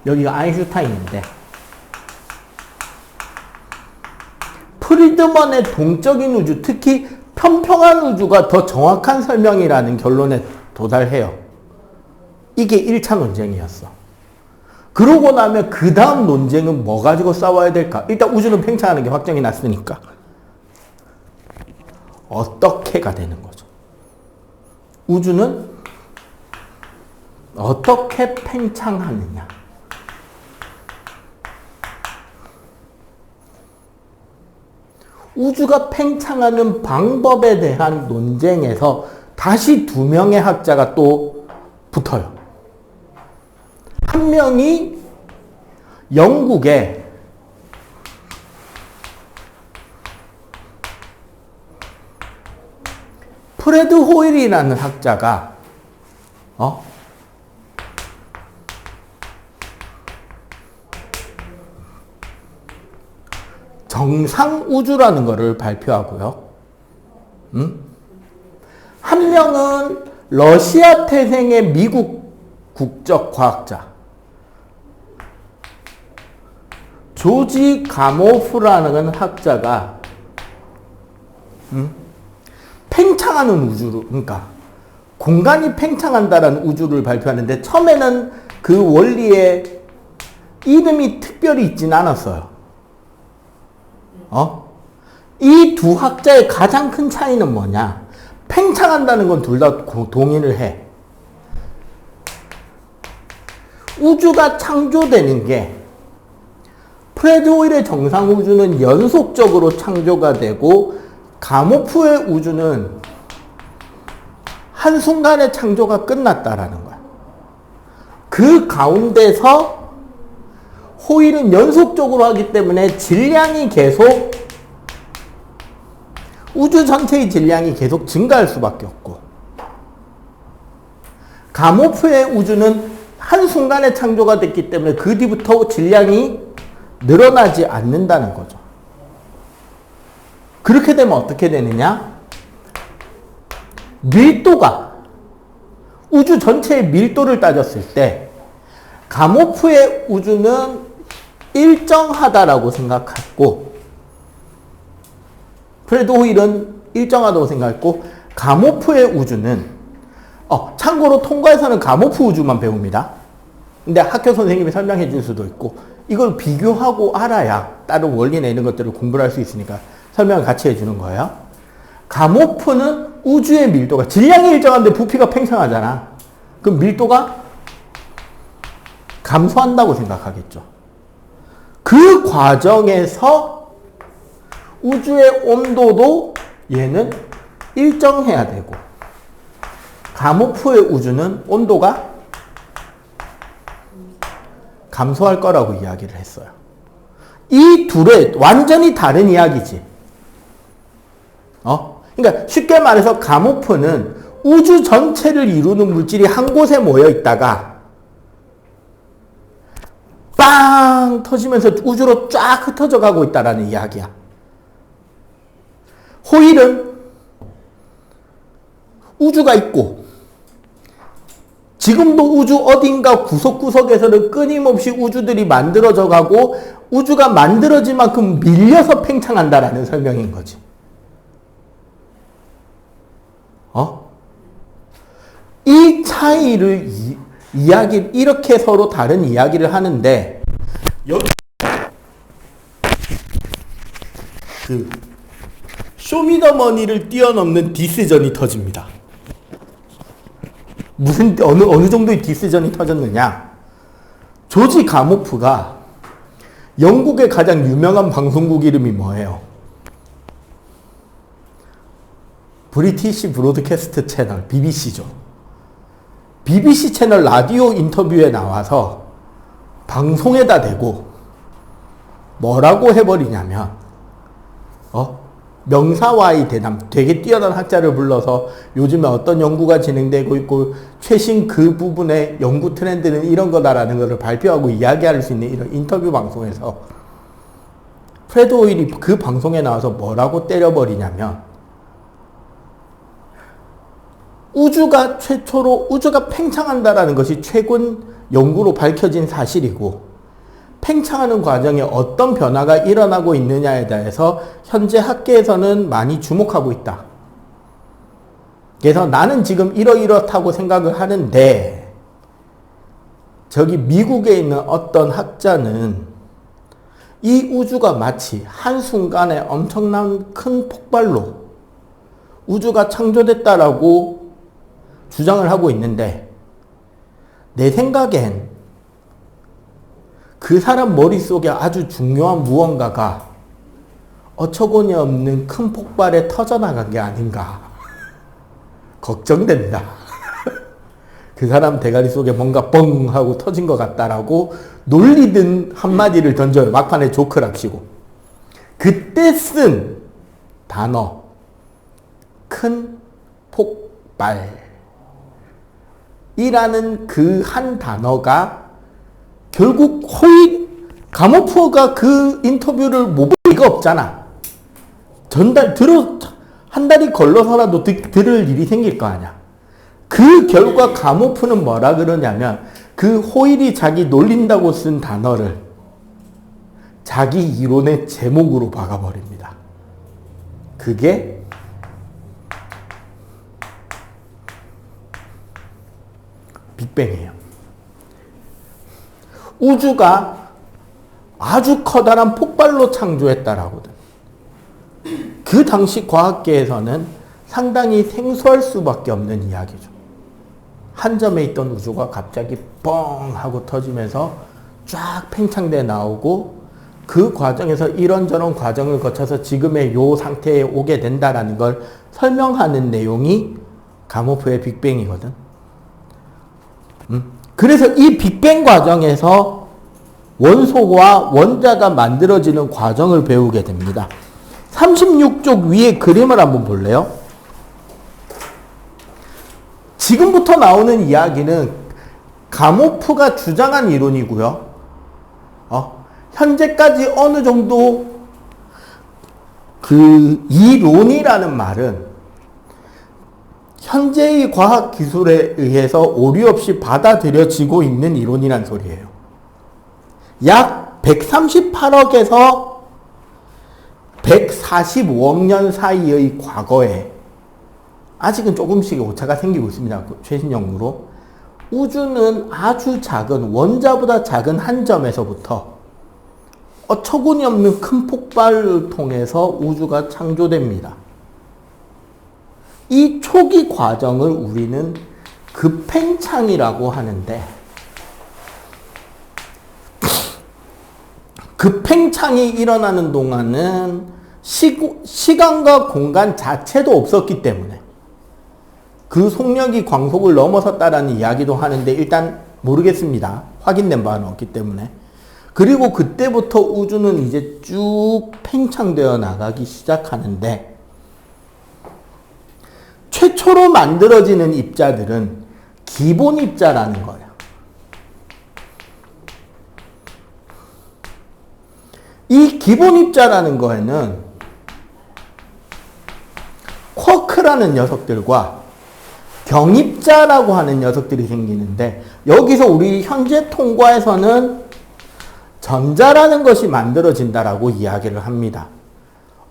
여기가 아인슈타인인데 프리드먼의 동적인 우주, 특히 평평한 우주가 더 정확한 설명이라는 결론에 도달해요. 이게 1차 논쟁이었어. 그러고 나면 그 다음 논쟁은 뭐 가지고 싸워야 될까? 일단 우주는 팽창하는 게 확정이 났으니까. 어떻게가 되는 거죠. 우주는 어떻게 팽창하느냐. 우주가 팽창하는 방법에 대한 논쟁에서 다시 2명의 학자가 또 붙어요. 한 명이 영국의 프레드 호일이라는 학자가 정상우주라는 것을 발표하고요. 한 명은 러시아 태생의 미국 국적 과학자 조지 가모프라는 학자가 팽창하는 우주를, 그러니까 공간이 팽창한다라는 우주를 발표하는데 처음에는 그 원리에 이름이 특별히 있진 않았어요. 이 두 학자의 가장 큰 차이는 뭐냐? 팽창한다는 건 둘 다 동의를 해. 우주가 창조되는 게 프레드 호일의 정상 우주는 연속적으로 창조가 되고 가모프의 우주는 한순간에 창조가 끝났다라는 거야. 그 가운데서 호일은 연속적으로 하기 때문에 질량이 계속 우주 전체의 질량이 계속 증가할 수밖에 없고 가모프의 우주는 한순간에 창조가 됐기 때문에 그 뒤부터 질량이 늘어나지 않는다는 거죠. 그렇게 되면 어떻게 되느냐? 밀도가 우주 전체의 밀도를 따졌을 때 가모프의 우주는 일정하다라고 생각했고 프레드 호일은 일정하다고 생각했고, 가모프의 우주는 참고로 통과에서는 가모프 우주만 배웁니다. 근데 학교 선생님이 설명해 줄 수도 있고, 이걸 비교하고 알아야 다른 원리나 이런 것들을 공부를 할 수 있으니까 설명을 같이 해주는 거예요. 가모프는 우주의 밀도가, 질량이 일정한데 부피가 팽창하잖아. 그럼 밀도가 감소한다고 생각하겠죠. 그 과정에서 우주의 온도도 얘는 일정해야 되고, 가모프의 우주는 온도가 감소할 거라고 이야기를 했어요. 이 둘의 완전히 다른 이야기지. 그러니까 쉽게 말해서 가모프는 우주 전체를 이루는 물질이 한 곳에 모여 있다가 빵 터지면서 우주로 쫙 흩어져 가고 있다라는 이야기야. 호일은 우주가 있고, 지금도 우주 어딘가 구석구석에서는 끊임없이 우주들이 만들어져 가고, 우주가 만들어진 만큼 밀려서 팽창한다라는 설명인 거지. 이 차이를 이렇게 서로 다른 이야기를 하는데, 여기 쇼미더머니를 뛰어넘는 디스전이 터집니다. 어느 정도의 디스전이 터졌느냐? 조지 가모프가 영국의 가장 유명한 방송국 이름이 뭐예요? 브리티시 브로드캐스트 채널, BBC죠. BBC 채널 라디오 인터뷰에 나와서 방송에다 대고 뭐라고 해버리냐면, 명사와의 대담, 되게 뛰어난 학자를 불러서 요즘에 어떤 연구가 진행되고 있고 최신 그 부분의 연구 트렌드는 이런 거다라는 것을 발표하고 이야기할 수 있는 이런 인터뷰 방송에서 프레드 호일이 그 방송에 나와서 뭐라고 때려버리냐면, 우주가 최초로 우주가 팽창한다라는 것이 최근 연구로 밝혀진 사실이고, 팽창하는 과정에 어떤 변화가 일어나고 있느냐에 대해서 현재 학계에서는 많이 주목하고 있다. 그래서 나는 지금 이렇다고 생각을 하는데, 저기 미국에 있는 어떤 학자는 이 우주가 마치 한순간에 엄청난 큰 폭발로 우주가 창조됐다라고 주장을 하고 있는데, 내 생각엔 그 사람 머릿속에 아주 중요한 무언가가 어처구니 없는 큰 폭발에 터져나간 게 아닌가 걱정된다. 그 사람 대가리 속에 뭔가 뻥 하고 터진 것 같다라고 놀리든 한마디를 던져요. 막판에 조크랍시고. 그때 쓴 단어, 큰 폭발 이라는 그 한 단어가 결국 가모프가 그 인터뷰를 못 볼 리가 없잖아. 한 달이 걸러서라도 들을 일이 생길 거 아니야. 그 결과 가모프는 뭐라 그러냐면, 그 호일이 자기 놀린다고 쓴 단어를 자기 이론의 제목으로 박아버립니다. 그게 빅뱅이에요. 우주가 아주 커다란 폭발로 창조했다라거든. 그 당시 과학계에서는 상당히 생소할 수밖에 없는 이야기죠. 한 점에 있던 우주가 갑자기 뻥 하고 터지면서 쫙 팽창돼 나오고, 그 과정에서 이런저런 과정을 거쳐서 지금의 요 상태에 오게 된다라는 걸 설명하는 내용이 가모프의 빅뱅이거든. 그래서 이 빅뱅 과정에서 원소와 원자가 만들어지는 과정을 배우게 됩니다. 36쪽 위에 그림을 한번 볼래요? 지금부터 나오는 이야기는 가모프가 주장한 이론이고요. 현재까지 어느 정도 그 이론이라는 말은 현재의 과학 기술에 의해서 오류 없이 받아들여지고 있는 이론이란 소리예요. 약 138억에서 145억 년 사이의 과거에 아직은 조금씩 오차가 생기고 있습니다. 최신 연구로. 우주는 아주 작은, 원자보다 작은 한 점에서부터 어처구니 없는 큰 폭발을 통해서 우주가 창조됩니다. 이 초기 과정을 우리는 급팽창이라고 하는데, 급팽창이 일어나는 동안은 시간과 공간 자체도 없었기 때문에 그 속력이 광속을 넘어섰다라는 이야기도 하는데 일단 모르겠습니다. 확인된 바는 없기 때문에. 그리고 그때부터 우주는 이제 쭉 팽창되어 나가기 시작하는데, 최초로 만들어지는 입자들은 기본 입자라는 거예요. 이 기본 입자라는 거에는 쿼크라는 녀석들과 경입자라고 하는 녀석들이 생기는데, 여기서 우리 현재 통과에서는 전자라는 것이 만들어진다라고 이야기를 합니다.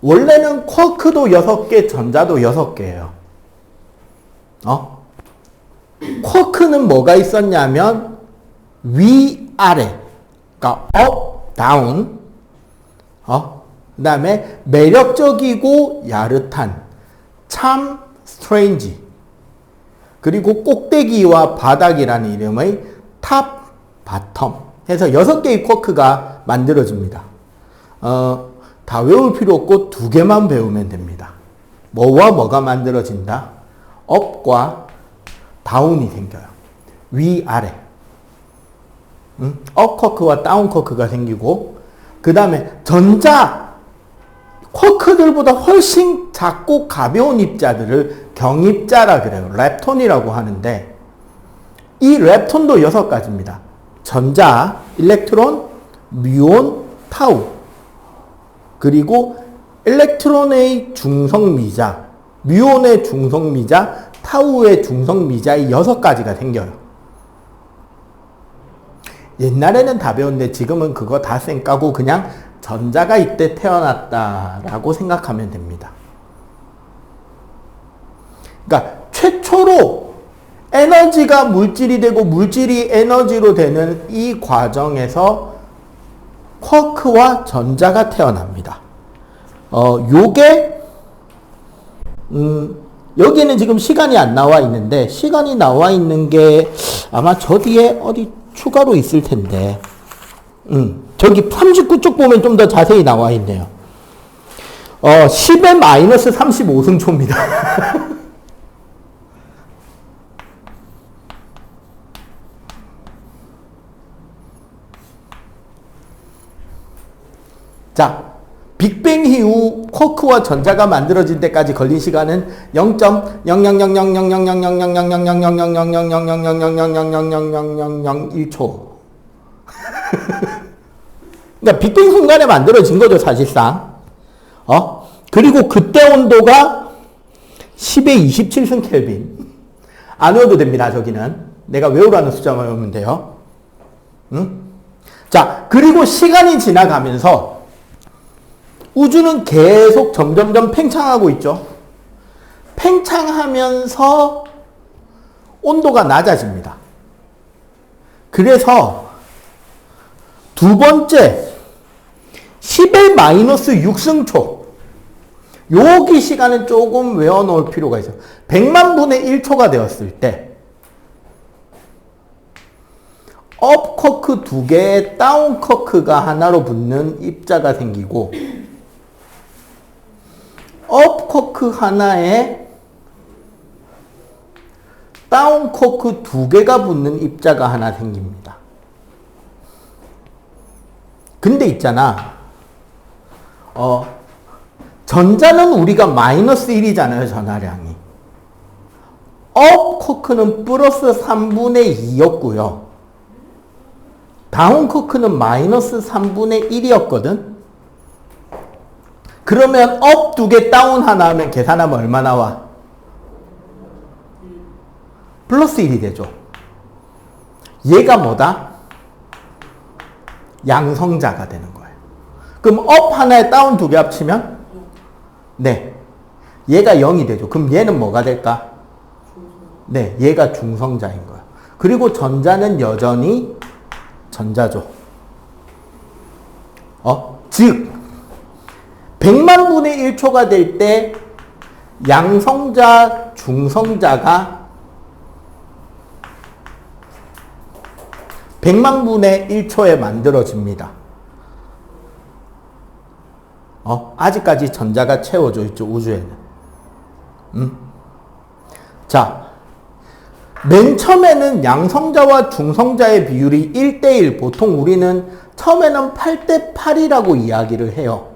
원래는 쿼크도 6개, 전자도 6개예요. 쿼크는 뭐가 있었냐면 위아래, 그러니까 업, 다운, 그 다음에 매력적이고 야릇한, 참 스트레인지, 그리고 꼭대기와 바닥이라는 이름의 탑, 바텀 해서 6개의 쿼크가 만들어집니다. 다 외울 필요 없고 2개만 배우면 됩니다. 뭐와 뭐가 만들어진다? 업과 다운이 생겨요. 위아래. 업 쿼크와 다운 쿼크가 생기고, 그 다음에 전자 쿼크들보다 훨씬 작고 가벼운 입자들을 경입자라 그래요. 렙톤이라고 하는데, 이 렙톤도 6가지입니다. 전자, 일렉트론, 뮤온, 타우, 그리고 일렉트론의 중성미자, 뮤온의 중성미자, 타우의 중성미자의 6가지가 생겨요. 옛날에는 다 배웠는데 지금은 그거 다 쌩까고 그냥 전자가 이때 태어났다라고 생각하면 됩니다. 그러니까 최초로 에너지가 물질이 되고 물질이 에너지로 되는 이 과정에서 쿼크와 전자가 태어납니다. 요게 여기는 지금 시간이 안 나와 있는데, 시간이 나와 있는 게 아마 저 뒤에 어디 추가로 있을 텐데, 저기 39쪽 보면 좀 더 자세히 나와 있네요. 10의 마이너스 35승초입니다. 자, 빅뱅 이후 쿼크와 전자가 만들어질 때까지 걸린 시간은 0.00000000000000000000000000000000000000000000000000000000000000000000000000000000000000000000000000000000000000000000000000000000000000000000000000000000000000000000000000000000000000000000000000000000000000000000000000000000000000000000000000000000000000000000000 그리고 그때 온도가 10의 27승 켈빈. 안 외워도 됩니다. 저기는 내가 외우라는 숫자만 외우면 돼요. 자, 그리고 시간이 지나가면서 우주는 계속 점점점 팽창하고 있죠. 팽창하면서 온도가 낮아집니다. 그래서 두 번째 10의 마이너스 6승초, 여기 시간은 조금 외워놓을 필요가 있어요. 100만 분의 1초가 되었을 때 업 쿼크 2개에 다운 쿼크가 하나로 붙는 입자가 생기고, 업 쿼크 하나에 다운 쿼크 2개가 붙는 입자가 하나 생깁니다. 근데 있잖아, 전자는 우리가 마이너스 1이잖아요, 전하량이. 업 쿼크는 플러스 3분의 2였고요. 다운 쿼크는 마이너스 3분의 1이었거든. 그러면 업 2개, 다운 하나 하면 계산하면 얼마 나와? 플러스 1이 되죠. 얘가 뭐다? 양성자가 되는 거예요. 그럼 업 하나에 다운 2개 합치면 네. 얘가 0이 되죠. 그럼 얘는 뭐가 될까? 네. 얘가 중성자인 거야. 그리고 전자는 여전히 전자죠. 즉 100만 분의 1초가 될 때 양성자, 중성자가 100만 분의 1초에 만들어집니다. 아직까지 전자가 채워져 있죠, 우주에는. 자, 맨 처음에는 양성자와 중성자의 비율이 1대1, 보통 우리는 처음에는 8대8이라고 이야기를 해요.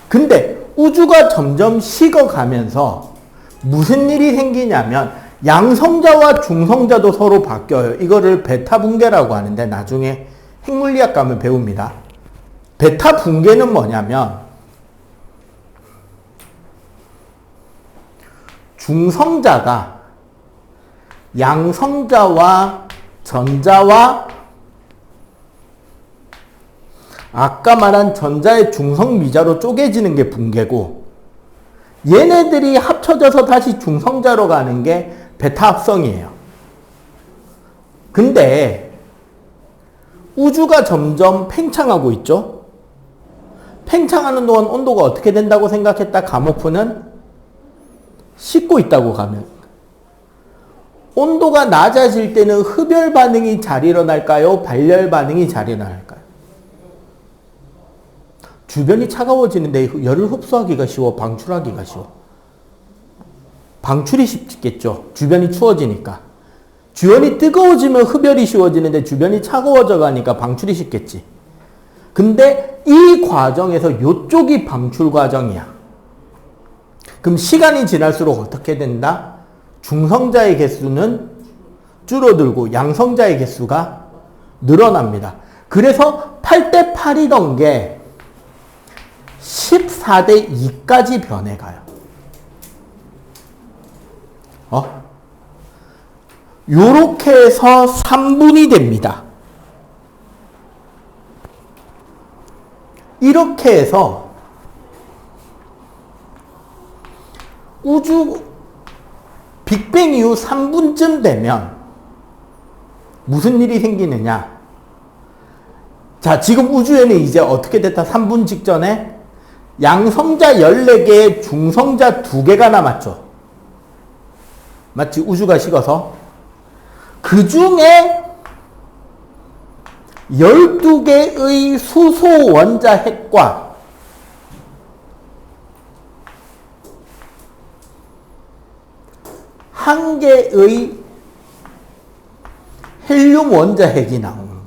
근데 우주가 점점 식어가면서 무슨 일이 생기냐면 양성자와 중성자도 서로 바뀌어요. 이거를 베타 붕괴라고 하는데 나중에 핵물리학 가면 배웁니다. 베타 붕괴는 뭐냐면 중성자가 양성자와 전자와 아까 말한 전자의 중성미자로 쪼개지는 게 붕괴고, 얘네들이 합쳐져서 다시 중성자로 가는 게 베타 합성이에요. 근데 우주가 점점 팽창하고 있죠. 팽창하는 동안 온도가 어떻게 된다고 생각했다? 가모프는 식고 있다고 가면 온도가 낮아질 때는 흡열 반응이 잘 일어날까요? 발열 반응이 잘 일어날까요? 주변이 차가워지는데 열을 흡수하기가 쉬워, 방출하기가 쉬워? 방출이 쉽겠죠. 주변이 추워지니까. 주변이 뜨거워지면 흡열이 쉬워지는데 주변이 차가워져 가니까 방출이 쉽겠지. 근데 이 과정에서 이쪽이 방출 과정이야. 그럼 시간이 지날수록 어떻게 된다? 중성자의 개수는 줄어들고 양성자의 개수가 늘어납니다. 그래서 8대8이던 게 14대2까지 변해가요. 요렇게 해서 3분이 됩니다. 이렇게 해서 우주 빅뱅 이후 3분쯤 되면 무슨 일이 생기느냐? 자, 지금 우주에는 이제 어떻게 됐다? 3분 직전에 양성자 14개, 중성자 2개가 남았죠. 맞지? 우주가 식어서. 그 중에 12개의 수소 원자 핵과 한 개의 헬륨 원자 핵이 나오는 거야.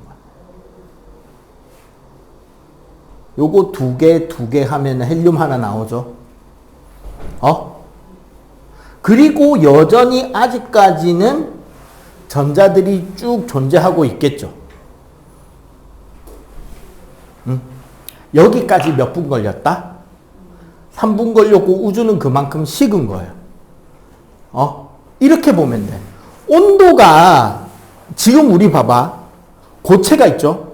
요거 2개 하면 헬륨 하나 나오죠. 그리고 여전히 아직까지는 전자들이 쭉 존재하고 있겠죠. 여기까지 몇 분 걸렸다? 3분 걸렸고 우주는 그만큼 식은 거예요. 이렇게 보면 돼. 온도가 지금 우리 봐봐. 고체가 있죠.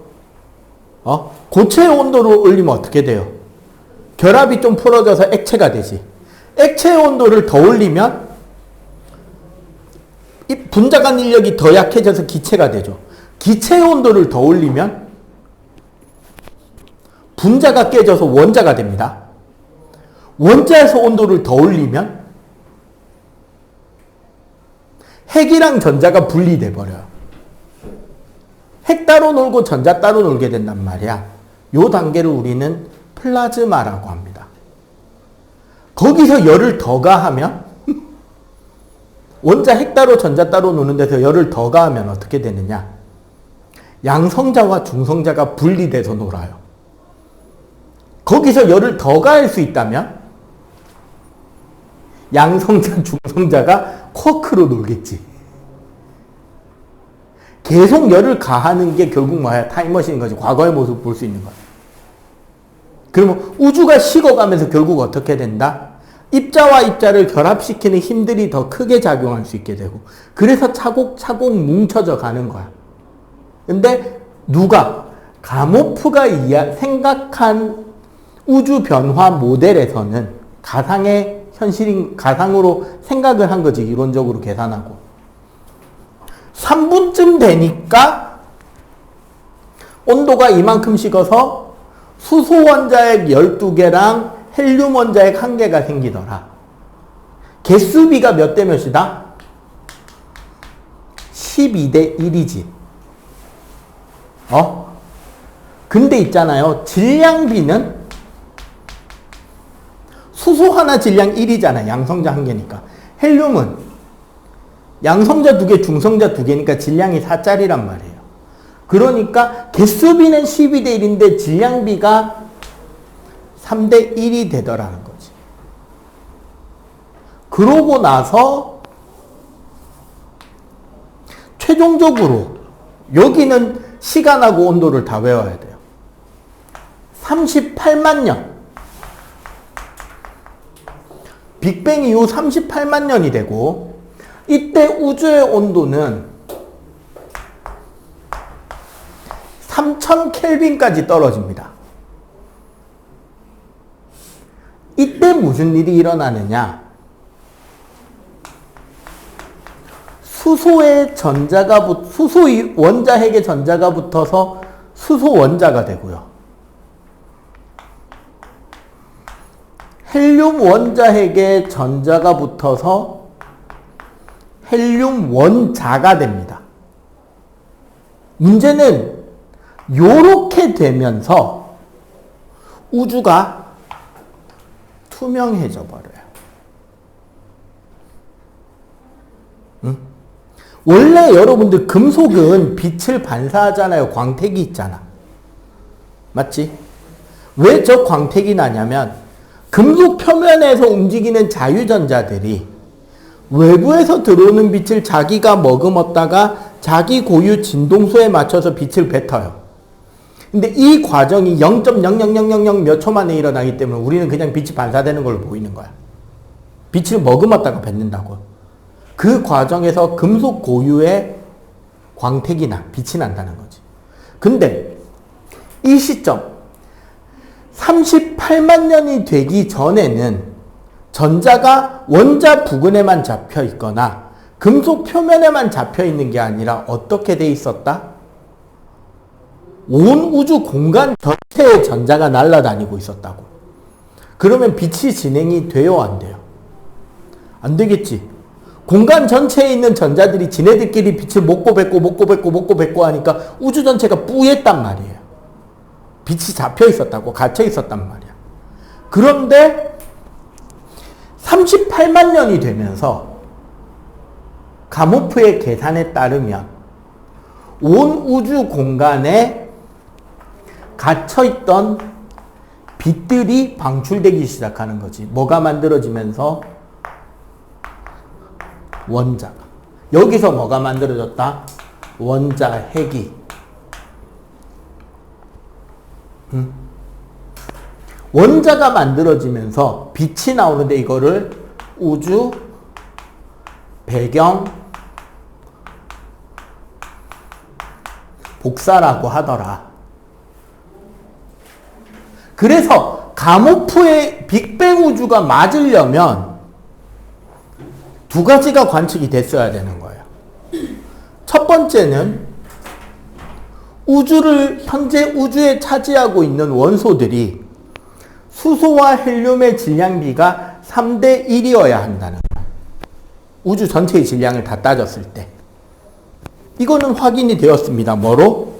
고체의 온도를 올리면 어떻게 돼요? 결합이 좀 풀어져서 액체가 되지. 액체의 온도를 더 올리면 이 분자간 인력이 더 약해져서 기체가 되죠. 기체의 온도를 더 올리면 분자가 깨져서 원자가 됩니다. 원자에서 온도를 더 올리면 핵이랑 전자가 분리돼 버려요. 핵 따로 놀고 전자 따로 놀게 된단 말이야. 요 단계를 우리는 플라즈마라고 합니다. 거기서 열을 더 가하면 원자 핵 따로 전자 따로 노는 데서 열을 더 가하면 어떻게 되느냐? 양성자와 중성자가 분리돼서 놀아요. 거기서 열을 더 가할 수 있다면 양성자, 중성자가 쿼크로 놀겠지. 계속 열을 가하는 게 결국 뭐야? 타임머신인 거지. 과거의 모습을 볼 수 있는 거야. 그러면 우주가 식어가면서 결국 어떻게 된다? 입자와 입자를 결합시키는 힘들이 더 크게 작용할 수 있게 되고, 그래서 차곡차곡 뭉쳐져 가는 거야. 근데 누가? 가모프가 생각한 우주 변화 모델에서는 가상의 현실인, 가상으로 생각을 한 거지, 이론적으로 계산하고. 3분쯤 되니까 온도가 이만큼 식어서 수소 원자핵 12개랑 헬륨 원자핵 1개가 생기더라. 개수비가 몇 대 몇이다? 12대 1이지. 근데 있잖아요. 질량비는 수소 하나 질량 1이잖아. 양성자 1개니까. 헬륨은 양성자 2개, 중성자 2개니까 질량이 4짜리란 말이에요. 그러니까 개수비는 12대 1인데 질량비가 3대 1이 되더라는 거지. 그러고 나서 최종적으로 여기는 시간하고 온도를 다 외워야 돼요. 38만 년. 빅뱅 이후 38만 년이 되고 이때 우주의 온도는 3000 켈빈까지 떨어집니다. 이때 무슨 일이 일어나느냐? 수소의 전자가 수소 원자핵의 전자가 붙어서 수소 원자가 되고요. 헬륨 원자핵의 전자가 붙어서 헬륨 원자가 됩니다. 문제는 요렇게 되면서 우주가 투명해져 버려요. 응? 원래 여러분들 금속은 빛을 반사하잖아요. 광택이 있잖아. 맞지? 왜 저 광택이 나냐면 금속 표면에서 움직이는 자유전자들이 외부에서 들어오는 빛을 자기가 머금었다가 자기 고유 진동수에 맞춰서 빛을 뱉어요. 근데 이 과정이 0.0000 몇 초 만에 일어나기 때문에 우리는 그냥 빛이 반사되는 걸로 보이는 거야. 빛을 머금었다가 뱉는다고. 그 과정에서 금속 고유의 광택이 나, 빛이 난다는 거지. 근데 이 시점 38만 년이 되기 전에는 전자가 원자 부근에만 잡혀 있거나 금속 표면에만 잡혀 있는 게 아니라 어떻게 돼 있었다? 온 우주 공간 전체에 전자가 날아다니고 있었다고. 그러면 빛이 진행이 돼요, 안 돼요? 안 되겠지. 공간 전체에 있는 전자들이 지네들끼리 빛을 먹고 뱉고 하니까 우주 전체가 뿌였단 말이에요. 빛이 잡혀 있었다고, 갇혀 있었단 말이야. 그런데 38만 년이 되면서 가모프의 계산에 따르면 온 우주 공간에 갇혀있던 빛들이 방출되기 시작하는 거지. 뭐가 만들어지면서? 원자가. 여기서 뭐가 만들어졌다? 원자핵이. 원자가 만들어지면서 빛이 나오는데 이거를 우주 배경 복사라고 하더라. 그래서 가모프의 빅뱅 우주가 맞으려면 두 가지가 관측이 됐어야 되는 거예요. 첫 번째는 현재 우주에 차지하고 있는 원소들이 수소와 헬륨의 질량비가 3대 1이어야 한다는 거예요. 우주 전체의 질량을 다 따졌을 때. 이거는 확인이 되었습니다. 뭐로?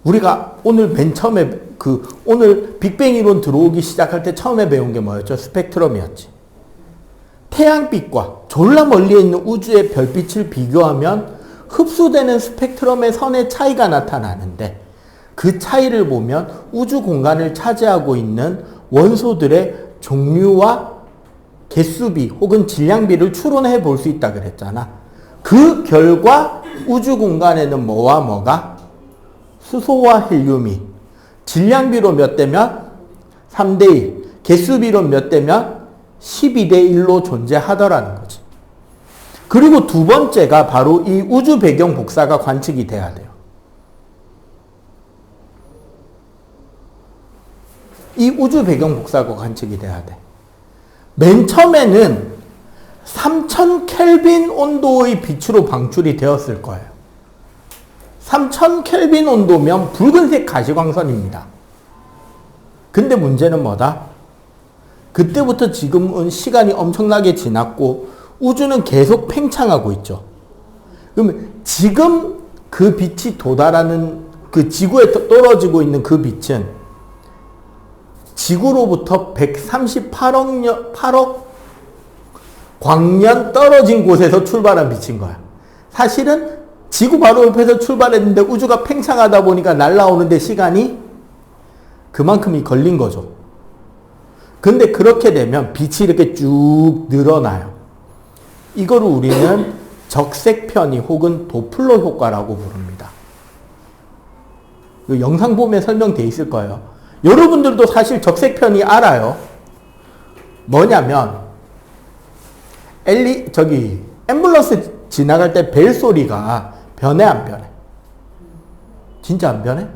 우리가 오늘 맨 처음에 오늘 빅뱅 이론 들어오기 시작할 때 처음에 배운 게 뭐였죠? 스펙트럼이었지. 태양빛과 졸라 멀리에 있는 우주의 별빛을 비교하면 흡수되는 스펙트럼의 선의 차이가 나타나는데 그 차이를 보면 우주 공간을 차지하고 있는 원소들의 종류와 개수비 혹은 질량비를 추론해 볼 수 있다 그랬잖아. 그 결과 우주 공간에는 뭐와 뭐가? 수소와 헬륨이 질량비로 몇 대면? 3대 1. 개수비로 몇 대면? 12대 1로 존재하더라는 거지. 그리고 두 번째가 바로 이 우주 배경 복사가 관측이 돼야 돼요. 이 우주 배경 복사가 관측이 돼야 돼. 맨 처음에는 3000 켈빈 온도의 빛으로 방출이 되었을 거예요. 3000 켈빈 온도면 붉은색 가시광선입니다. 근데 문제는 뭐다? 그때부터 지금은 시간이 엄청나게 지났고 우주는 계속 팽창하고 있죠. 그러면 지금 그 빛이 도달하는 그 지구에 떨어지고 있는 그 빛은 지구로부터 138억 광년 떨어진 곳에서 출발한 빛인 거야. 사실은 지구 바로 옆에서 출발했는데 우주가 팽창하다 보니까 날아오는데 시간이 그만큼이 걸린 거죠. 근데 그렇게 되면 빛이 이렇게 쭉 늘어나요. 이거를 우리는 적색편이 혹은 도플러 효과라고 부릅니다. 이 영상 보면 설명되어 있을 거예요. 여러분들도 사실 적색편이 알아요. 뭐냐면 앰뷸런스 지나갈 때 벨 소리가 변해 안 변해? 진짜 안 변해?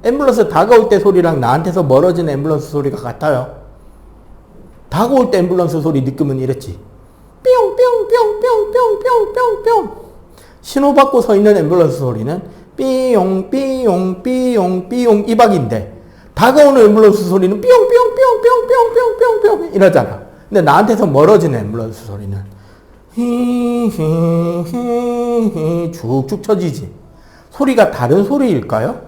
앰뷸런스 다가올 때 소리랑 나한테서 멀어지는 앰뷸런스 소리가 같아요. 다가올 때 앰뷸런스 소리 느낌은 이랬지. 뿅뿅뿅뿅뿅뿅뿅뿅. 신호받고 서 있는 앰뷸런스 소리는 삐용 삐용 삐용 삐용 이박인데 다가오는 앰뷸런스 소리는 뿅뿅뿅뿅뿅뿅뿅뿅 이러잖아. 근데 나한테서 멀어지는 앰뷸런스 소리는 히히히히 쭉쭉 쳐지지. 소리가 다른 소리일까요?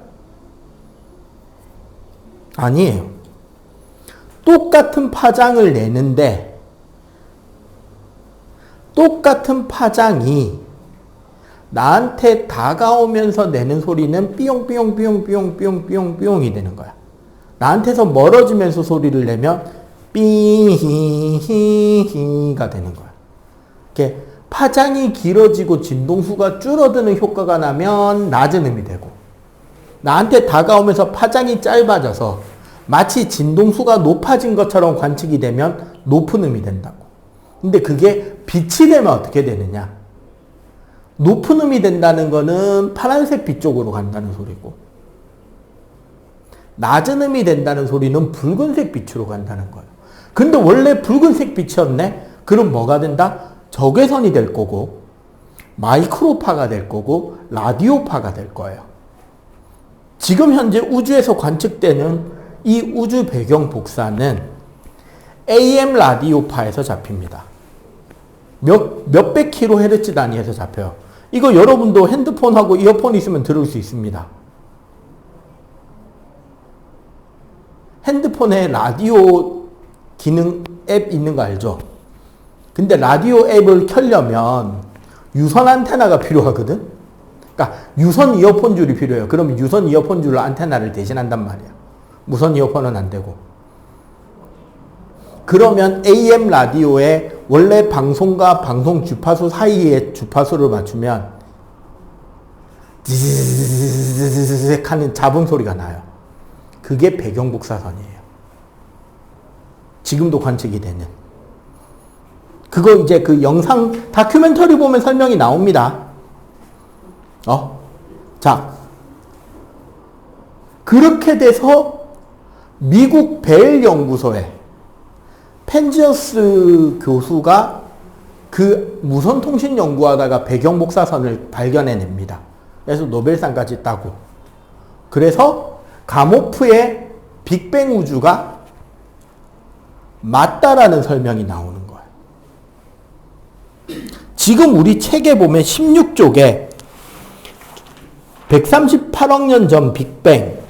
아니에요. 똑같은 파장을 내는데 똑같은 파장이 나한테 다가오면서 내는 소리는 삐용삐용삐용삐용삐용삐용삐용이 되는 거야. 나한테서 멀어지면서 소리를 내면 삐히히히가 되는 거야. 이렇게 파장이 길어지고 진동수가 줄어드는 효과가 나면 낮은 음이 되고 나한테 다가오면서 파장이 짧아져서 마치 진동수가 높아진 것처럼 관측이 되면 높은 음이 된다고. 근데 그게 빛이 되면 어떻게 되느냐? 높은 음이 된다는 거는 파란색 빛 쪽으로 간다는 소리고 낮은 음이 된다는 소리는 붉은색 빛으로 간다는 거예요. 근데 원래 붉은색 빛이었네? 그럼 뭐가 된다? 적외선이 될 거고 마이크로파가 될 거고 라디오파가 될 거예요. 지금 현재 우주에서 관측되는 이 우주 배경 복사는 AM 라디오파에서 잡힙니다. 몇백 킬로헤르츠 단위에서 잡혀요. 이거 여러분도 핸드폰하고 이어폰 있으면 들을 수 있습니다. 핸드폰에 라디오 기능 앱 있는 거 알죠? 근데 라디오 앱을 켜려면 유선 안테나가 필요하거든? 그러니까 유선 이어폰 줄이 필요해요. 그러면 유선 이어폰 줄로 안테나를 대신한단 말이야. 무선 이어폰은 안 되고. 그러면 AM 라디오에 원래 방송과 방송 주파수 사이에 주파수를 맞추면 지지직 하는 잡음 소리가 나요. 그게 배경복사선이에요. 지금도 관측이 되는. 그거 이제 그 영상 다큐멘터리 보면 설명이 나옵니다. 자, 그렇게 돼서 미국 벨 연구소에 펜지어스 교수가 그 무선통신 연구하다가 배경복사선을 발견해냅니다. 그래서 노벨상까지 따고. 그래서 가모프의 빅뱅 우주가 맞다라는 설명이 나오는 거예요. 지금 우리 책에 보면 16쪽에 138억 년 전 빅뱅,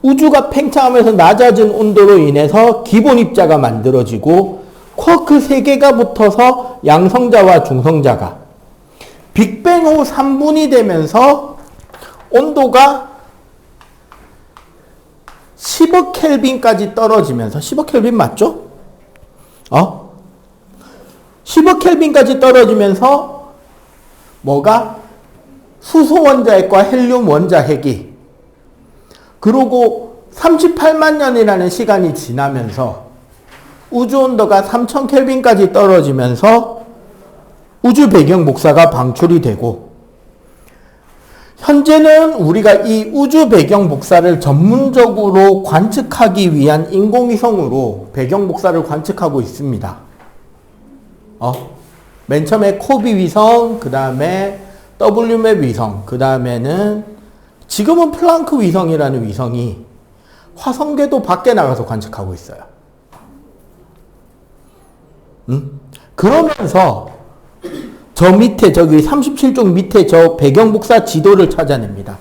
우주가 팽창하면서 낮아진 온도로 인해서 기본 입자가 만들어지고 쿼크 3개가 붙어서 양성자와 중성자가 빅뱅 후 3분이 되면서 온도가 10억 켈빈까지 떨어지면서 10억 켈빈 맞죠? 10억 켈빈까지 떨어지면서 뭐가? 수소 원자핵과 헬륨 원자핵이 그러고 38만 년이라는 시간이 지나면서 우주 온도가 3000 켈빈까지 떨어지면서 우주 배경 복사가 방출이 되고 현재는 우리가 이 우주 배경 복사를 전문적으로 관측하기 위한 인공위성으로 배경 복사를 관측하고 있습니다. 맨 처음에 코비 위성, 그 다음에 WMAP 위성, 그 다음에는 지금은 플랑크 위성이라는 위성이 화성궤도 밖에 나가서 관측하고 있어요. 그러면서 저 밑에 저기 37쪽 밑에 저 배경 복사 지도를 찾아냅니다.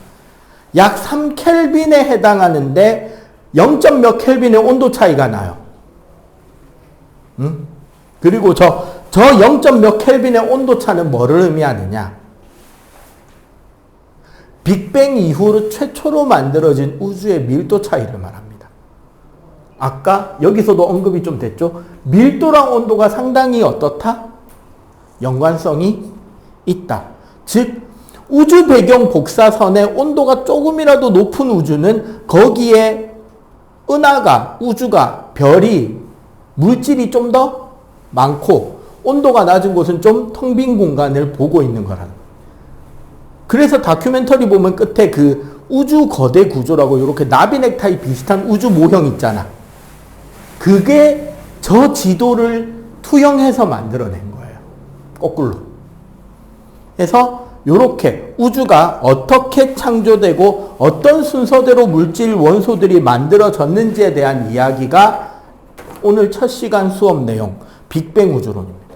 약 3켈빈에 해당하는데 0. 몇 켈빈의 온도 차이가 나요. 그리고 저 0. 몇 켈빈의 온도 차는 뭐를 의미하느냐? 빅뱅 이후로 최초로 만들어진 우주의 밀도 차이를 말합니다. 아까 여기서도 언급이 좀 됐죠? 밀도랑 온도가 상당히 어떻다? 연관성이 있다. 즉 우주 배경 복사선의 온도가 조금이라도 높은 우주는 거기에 은하가, 우주가, 별이, 물질이 좀 더 많고 온도가 낮은 곳은 좀 텅 빈 공간을 보고 있는 거라는. 그래서 다큐멘터리 보면 끝에 그 우주 거대 구조라고 이렇게 나비 넥타이 비슷한 우주 모형 있잖아. 그게 저 지도를 투영해서 만들어낸 거예요. 거꾸로. 그래서 이렇게 우주가 어떻게 창조되고 어떤 순서대로 물질 원소들이 만들어졌는지에 대한 이야기가 오늘 첫 시간 수업 내용 빅뱅 우주론입니다.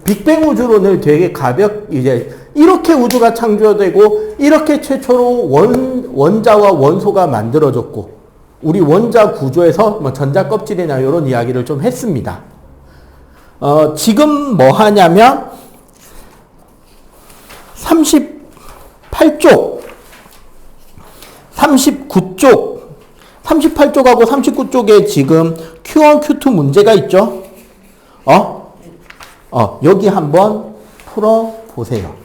빅뱅 우주론을 되게 이제 이렇게 우주가 창조되고 이렇게 최초로 원자와 원소가 만들어졌고 우리 원자 구조에서 뭐 전자 껍질이나 이런 이야기를 좀 했습니다. 지금 뭐 하냐면 38쪽, 39쪽, 38쪽하고 39쪽에 지금 Q1, Q2 문제가 있죠? 여기 한번 풀어보세요.